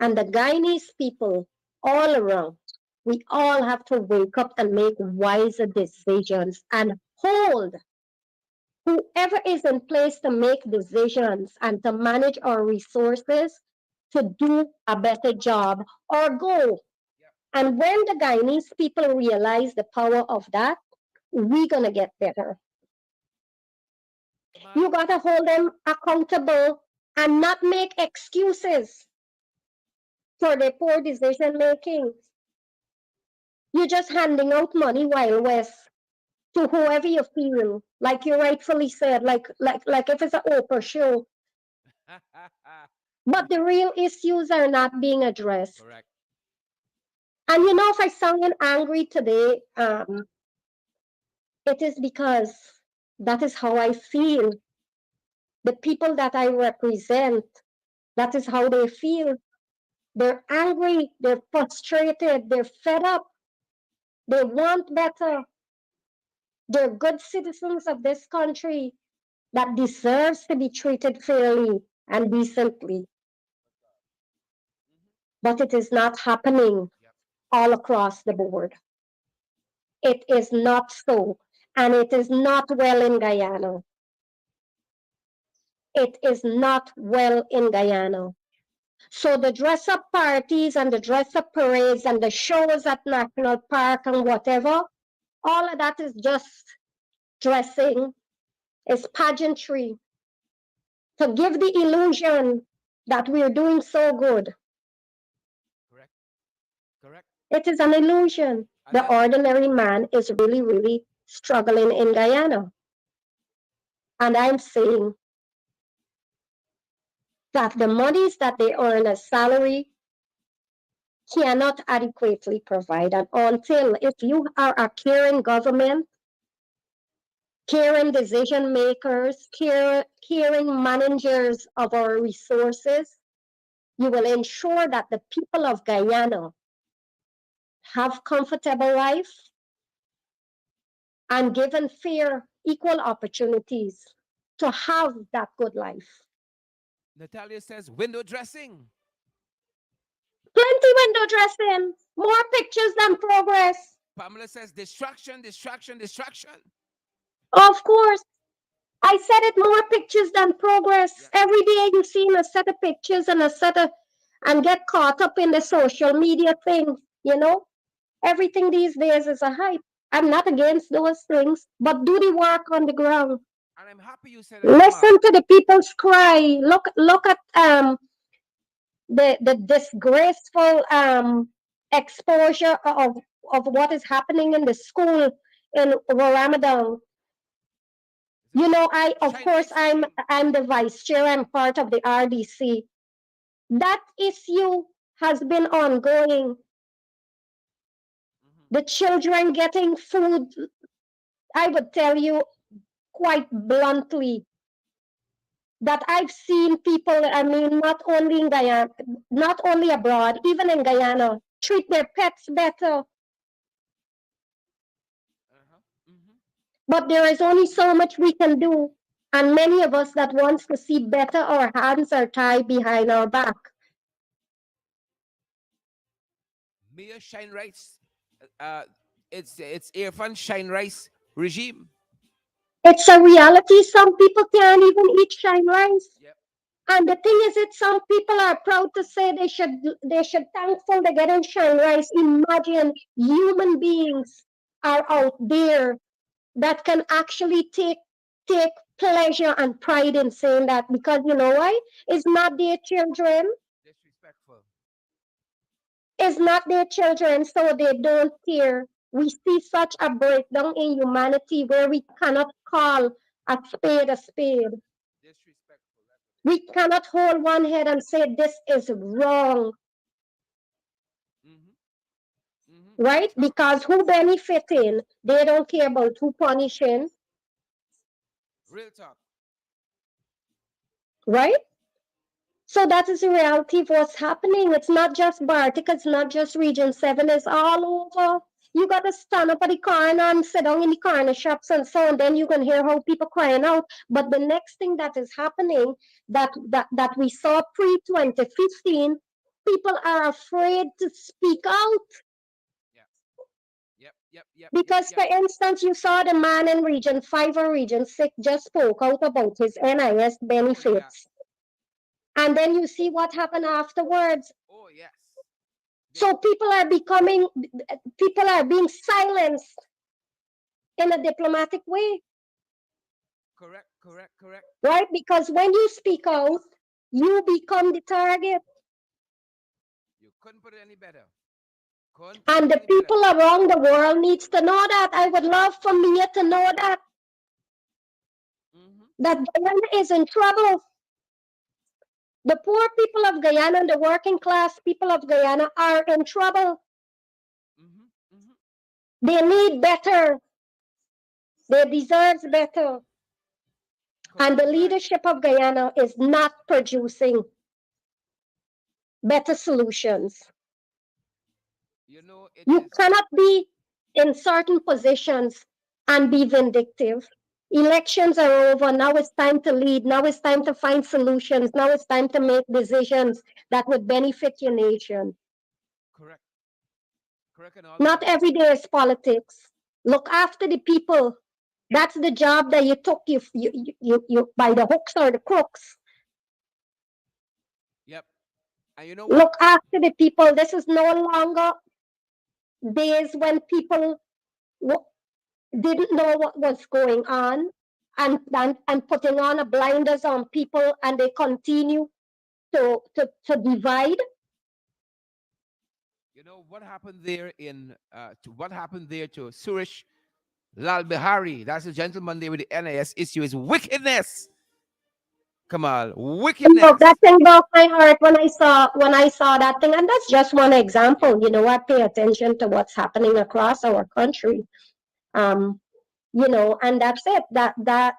and the Guyanese people all around. We all have to wake up and make wiser decisions and hold whoever is in place to make decisions and to manage our resources to do a better job or go. Yep. And when the Guyanese people realize the power of that, we're going to get better. Kamal, You got to hold them accountable and not make excuses for their poor decision making. You're just handing out money while west to whoever you feel, like you rightfully said, like if it's an Oprah show. But the real issues are not being addressed. correct. And you know, if I sound angry today, it is because that is how I feel. The people that I represent, that is how they feel. They're angry, they're frustrated, they're fed up, they want better. They're good citizens of this country that deserves to be treated fairly and decently. But it is not happening Yep. all across the board. It is not so. And it is not well in Guyana. It is not well in Guyana. So the dress up parties and the dress up parades and the shows at National Park and whatever, all of that is just dressing, is pageantry to give the illusion that we're doing so good. Correct. Correct. It is an illusion. And The then ordinary man is really, really struggling in Guyana. And I'm saying that the monies that they earn as salary cannot adequately provide. And until if you are a caring government, caring decision makers, caring managers of our resources, you will ensure that the people of Guyana have comfortable life and given fair, equal opportunities to have that good life. Natalia says window dressing. Plenty window dressing, more pictures than progress. Pamela says distraction, distraction, distraction. Of course, I said it, more pictures than progress. Yep. Every day you see a set of pictures and a set of, and get caught up in the social media thing, you know? Everything these days is a hype. I'm not against those things, but do the work on the ground. And I'm happy you said that, Mama. Listen to the people's cry. Look at the disgraceful exposure of what is happening in the school in Ramadan. You know, I of Shine course race regime. I'm the vice chair. I'm part of the RDC. That issue has been ongoing. Mm-hmm. The children getting food, I would tell you quite bluntly that I've seen people, I mean, not only in Guyana, not only abroad, even in Guyana, treat their pets better. Uh-huh. Mm-hmm. But there is only so much we can do. And many of us that wants to see better, our hands are tied behind our back. Mia Shine Rice. Uh, it's Irfan Shine Rice regime. It's a reality. Some people can't even eat shine rice. Yep. And the thing is that some people are proud to say they should thankful they're getting shine rice. Imagine human beings are out there that can actually take pleasure and pride in saying that, because you know why? It's not their children. Disrespectful. It's not their children, so they don't care. We see such a breakdown in humanity where we cannot call a spade a spade. Disrespectful. That's what We cannot hold one head and say this is wrong, it is. Mm-hmm. Mm-hmm. Real right? talk. Because who benefiting? They don't care about who punishing, Real talk. right? So that is the reality of what's happening. It's not just Bartic, it's not just Region 7, it's all over. You got to stand up at the corner and sit down in the corner shops and so on. Then you can hear how people crying out. But the next thing that is happening that we saw pre-2015, people are afraid to speak out. Yeah. Yep. Yep. Yep. Yep. Because, Yep. for instance, you saw the man in Region 5 or Region 6 just spoke out about his NIS Oh yeah. benefits. And then you see what happened afterwards. Oh yes. They So people are being silenced in a diplomatic way, correct. Correct. Correct. right? Because when you speak out, you become the target. You couldn't put it any better. Couldn't put it And the any better. people around the world needs to know that. I would love for Mia to know Mm-hmm. that Guyana is in trouble. The poor people of Guyana and the working class people of Guyana are in trouble. They need better. They deserve better. And the leadership of Guyana is not producing better solutions. You cannot be in certain positions and be vindictive. Elections are over. Now it's time to lead. Now it's time to find solutions. Now it's time to make decisions that would benefit your nation. Correct. Correct and all of Not that. every day is politics. Look after the people. That's the job that you took you by the hooks or the crooks. Yep. And you know what? Look after the people. This is no longer days when people didn't know what was going on and putting on a blinders on people, and they continue to divide. You know what happened there what happened there to Suresh Lal Bihari? That's the gentleman there with the NIS issue. Is wickedness. Come on, No, wickedness. that thing broke my heart when I saw that thing, and that's just one example. I pay attention to what's happening across our country. Um, and that's it. That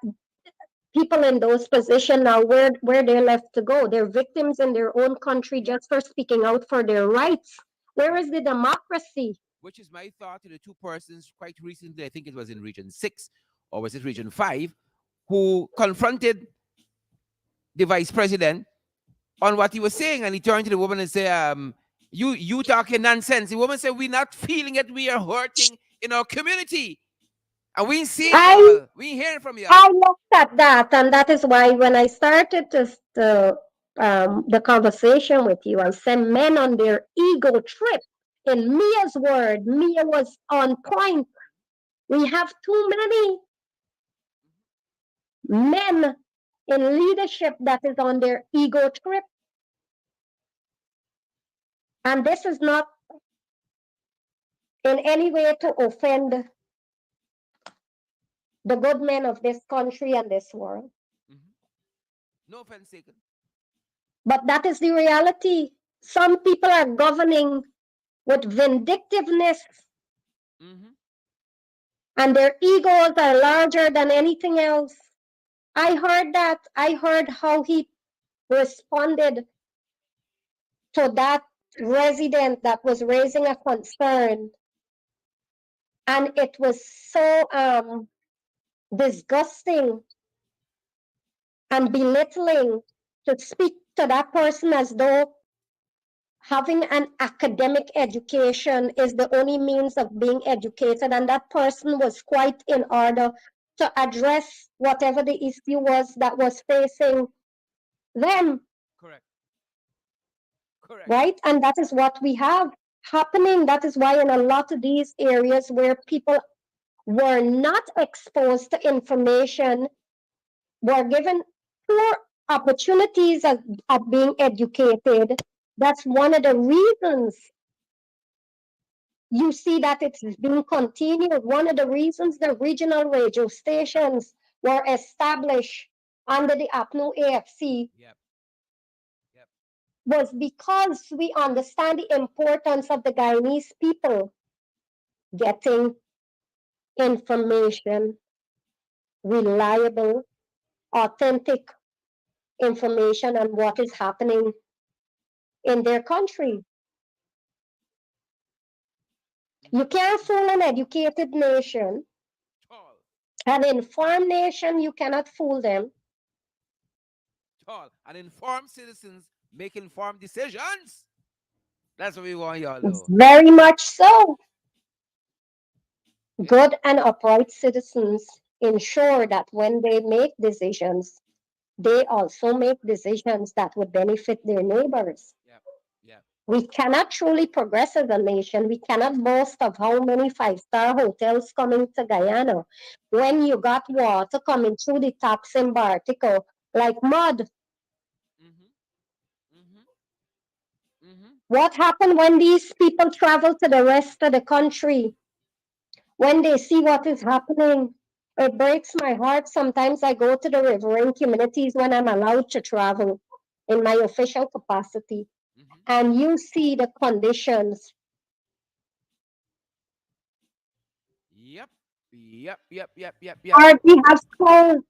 people in those positions now, where they're left to go. They're victims in their own country just for speaking out for their rights. Where is the democracy? Which is my thought to the two persons quite recently. I think it was in Region 6 or was it Region 5 who confronted the vice president on what he was saying, and he turned to the woman and said, you talking nonsense." The woman said, "We're not feeling it. We are hurting in our community, and we ain't seeing I y'all. We ain't hearing from y'all." I looked at that, and that is why when I started the conversation with you, I said men on their ego trip. In Mia's word, Mia was on point. We have too many men in leadership that is on their ego trip, and this is not in any way to offend the good men of this country and this world. Mhm. No offense taken. But that is the reality. Some people are governing with vindictiveness, Mm-hmm. and their egos are larger than anything else. I heard that. I heard how he responded to that resident that was raising a concern. And it was so disgusting and belittling to speak to that person as though having an academic education is the only means of being educated. And that person was quite in order to address whatever the issue was that was facing them, Correct. Correct. right? And that is what we have happening. That is why in a lot of these areas where people were not exposed to information, were given poor opportunities of being educated. That's one of the reasons you see that it's being continued. One of the reasons the regional radio stations were established under the APNU AFC Yep. Yep. was because we understand the importance of the Guyanese people getting information, reliable, authentic information on what is happening in their country. You can't fool an educated nation, Tall. an informed nation, you cannot fool them. Tall. And informed citizens make informed decisions. That's what we want y'all know. Very much so. You know? Good and upright citizens ensure that when they make decisions, they also make decisions that would benefit their neighbors. Yep. Yep. We cannot truly progress as a nation. We cannot boast of how many five-star hotels coming to Guyana when you got water coming through the taps in Bartico like mud. Mm-hmm. Mm-hmm. Mm-hmm. What happened when these people travel to the rest of the country? When they see what is happening, it breaks my heart. Sometimes I go to the riverine communities when I'm allowed to travel in my official capacity, Mm-hmm. and you see the conditions Yep, yep, yep, yep, yep. Or we have schools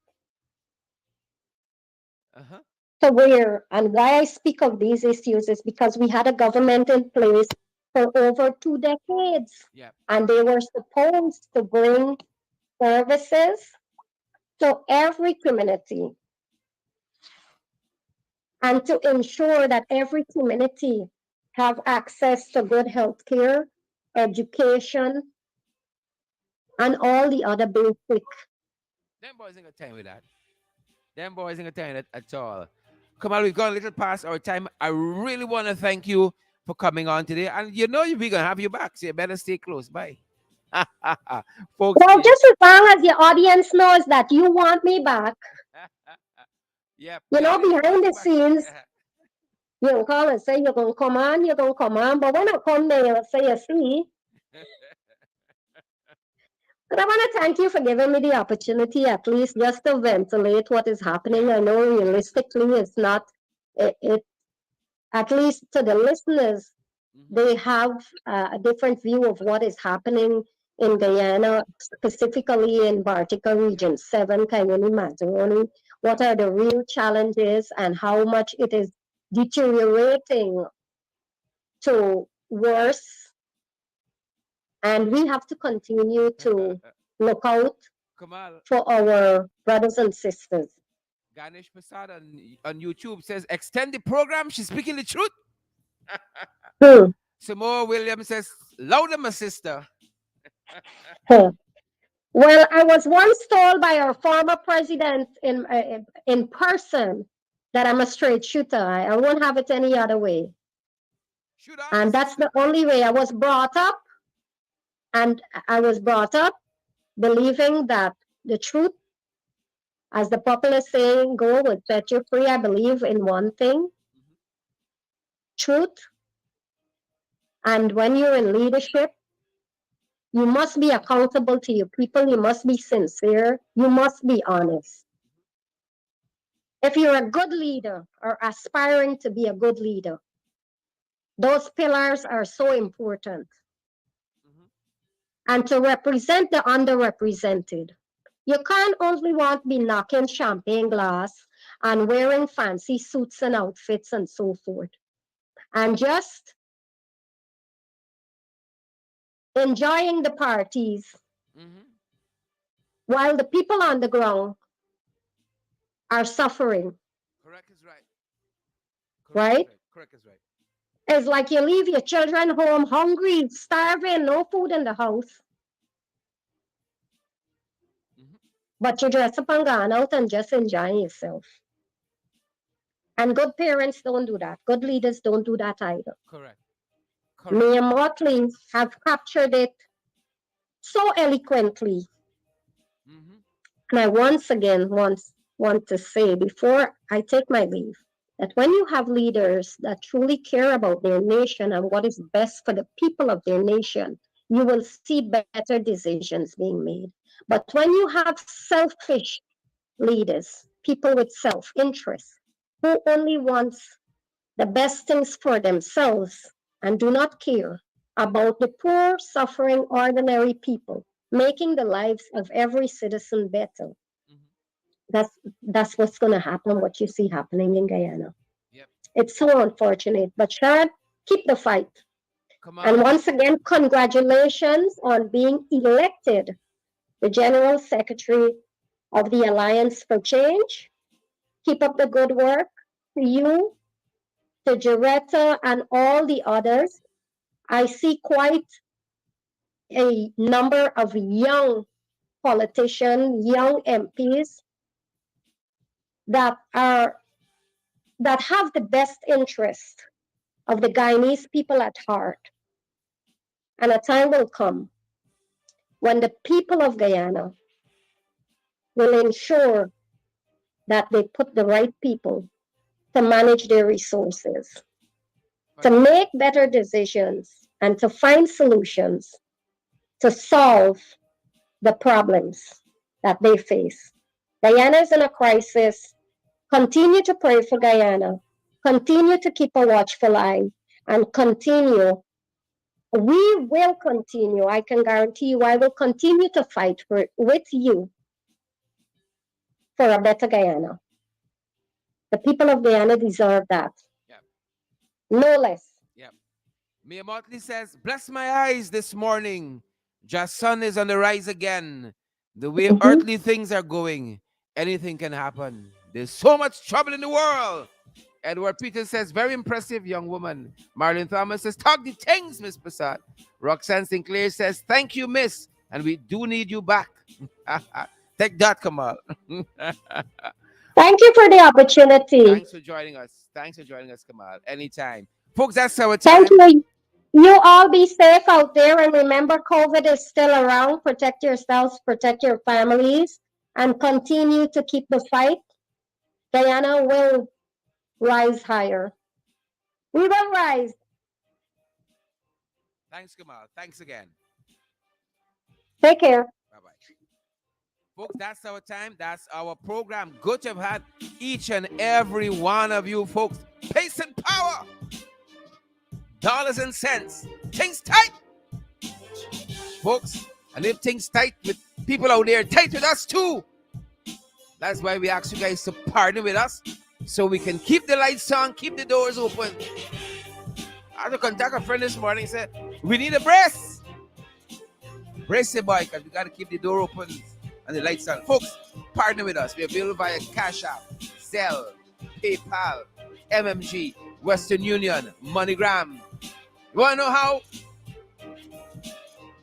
Uh-huh. to where, and why I speak of these issues is because we had a government in place for over 2 decades, Yep. and they were supposed to bring services to every community and to ensure that every community have access to good health care, education, and all the other basic. Them boys ain't got time with that. Them boys ain't got time with that at all. Come on, we've gone a little past our time. I really want to thank you for coming on today. And you know we're gonna have you back, so you better stay close. Bye. Folks, Well, just as long as the audience knows that you want me back, yep, you the know, audience wants behind you the back. scenes, you can call and say you're gonna come on, you're gonna come on, but when I come there and say you see, but I want to thank you for giving me the opportunity at least just to ventilate what is happening. I know realistically it's not it at least to the listeners, Mhm. they have a different view of what is happening in Guyana, specifically in Bartica Region 7, Kayuni Mataroni. What are the real challenges and how much it is deteriorating to worse? And we have to continue to look out Kamal, for our brothers and sisters. Ganesh Prasad on YouTube says, extend the program. She's speaking the truth. Hmm. Samoa Williams says, louder, my sister. Huh. Well, I was once told by our former president in person that I'm a straight shooter. I won't have it any other way. Shoot on, my And that's sister. the only way I was brought up. And I was brought up believing that the truth, as the popular saying go, will set you free. I believe in one thing, Mhm. truth. And when you're in leadership, you must be accountable to your people. You must be sincere. You must be honest. If you're a good leader or aspiring to be a good leader, those pillars are so important. Mhm. And to represent the underrepresented, you can't only want to be knocking champagne glass and wearing fancy suits and outfits and so forth, and just enjoying the parties Mhm. while the people on the ground are suffering, Correct is right. Correct is right? right. Correct is right. It's like you leave your children home hungry, starving, no food in the house, Mhm. but you dress up and gone out and just enjoying yourself. And good parents don't do that. Good leaders don't do that either. Correct. Correct. Mayor Motley have captured it so eloquently. Mhm. And I once again want to say before I take my leave that when you have leaders that truly care about their nation and what is best for the people of their nation, you will see better decisions being made. But when you have selfish leaders, people with self-interest, who only wants the best things for themselves and do not care about the poor, suffering, ordinary people, making the lives of every citizen better. Mhm. That's what's going to happen, what you see happening in Guyana. Yep. It's so unfortunate, but Shad, keep the fight. And Kamal. once again, congratulations on being elected the General Secretary of the Alliance for Change. Keep up the good work to you, to Jaretta, and all the others. I see quite a number of young politicians, young MPs that are that have the best interest of the Guyanese people at heart. And a time will come when the people of Guyana will ensure that they put the right people to manage their resources, to Fantastic. make better decisions, and to find solutions to solve the problems that they face. Guyana is in a crisis. Continue to pray for Guyana. Continue to keep a watchful eye and continue We will continue. I can guarantee you, I will continue to fight with you for a better Guyana. The people of Guyana deserve that. Yeah. No less. Yeah. Mia Motley says, bless my eyes this morning. Just sun is on the rise again. The way Mhm. earthly things are going, anything can happen. There's so much trouble in the world. Edward Peters says, very impressive young woman. Marlon Thomas says, talk the things, Miss Prasad. Roxanne Sinclair says, thank you, miss. And we do need you back. Take that, Kamal. Thank you for the opportunity. Thanks for joining us. Thanks for joining us, Kamal. Anytime. Folks, that's our Thank time. you. You all be safe out there, and remember, COVID is still around. Protect yourselves, protect your families, and continue to keep the fight. Guyana will rise higher. We will rise. Thanks, Kamal. Thanks again. Take care. Bye-bye. Folks, that's our time. That's our program. Good to have had each and every one of you folks. Pace and power. Dollars and cents. Things tight. Folks, and if things tight with people out there, tight with us too. That's why we ask you guys to partner with us so we can keep the lights on, keep the doors open. I had to contact a friend this morning, said, we need a brace. Brace your boy, because we got to keep the door open and the lights on. Folks, partner with us. We're available via Cash App, Zelle, PayPal, MMG, Western Union, MoneyGram. You want to know how?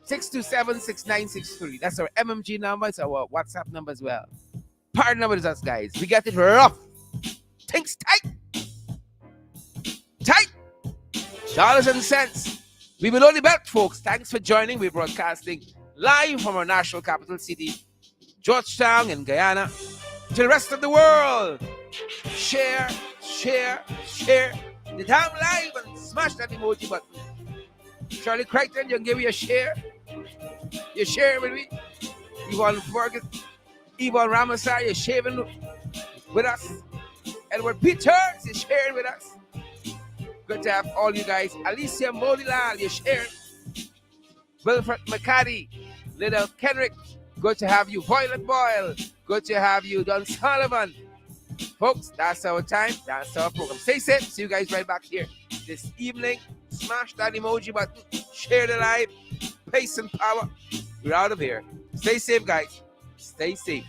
627-6963. That's our MMG number. It's our WhatsApp number as well. Partner with us, guys. We got it rough. Things tight. Tight. Dollars and cents. We will only bet, folks. Thanks for joining. We're broadcasting live from our national capital city, Georgetown in Guyana, to the rest of the world. Share, share, share. The damn live and smash that emoji button. Charlie Crichton, you can give me a share. You share with me. Yvonne Fergus, Yvonne Ramasar, you're sharing with us. Edward Peters is sharing with us. Good to have all you guys. Alicia Modilal, you're sharing. Wilfred McCarty, Little Kenrick, good to have you. Violet Boyle, good to have you. Don Sullivan. Folks, that's our time. That's our program. Stay safe. See you guys right back here this evening. Smash that emoji button. Share the live. Pace and power. We're out of here. Stay safe, guys. Stay safe.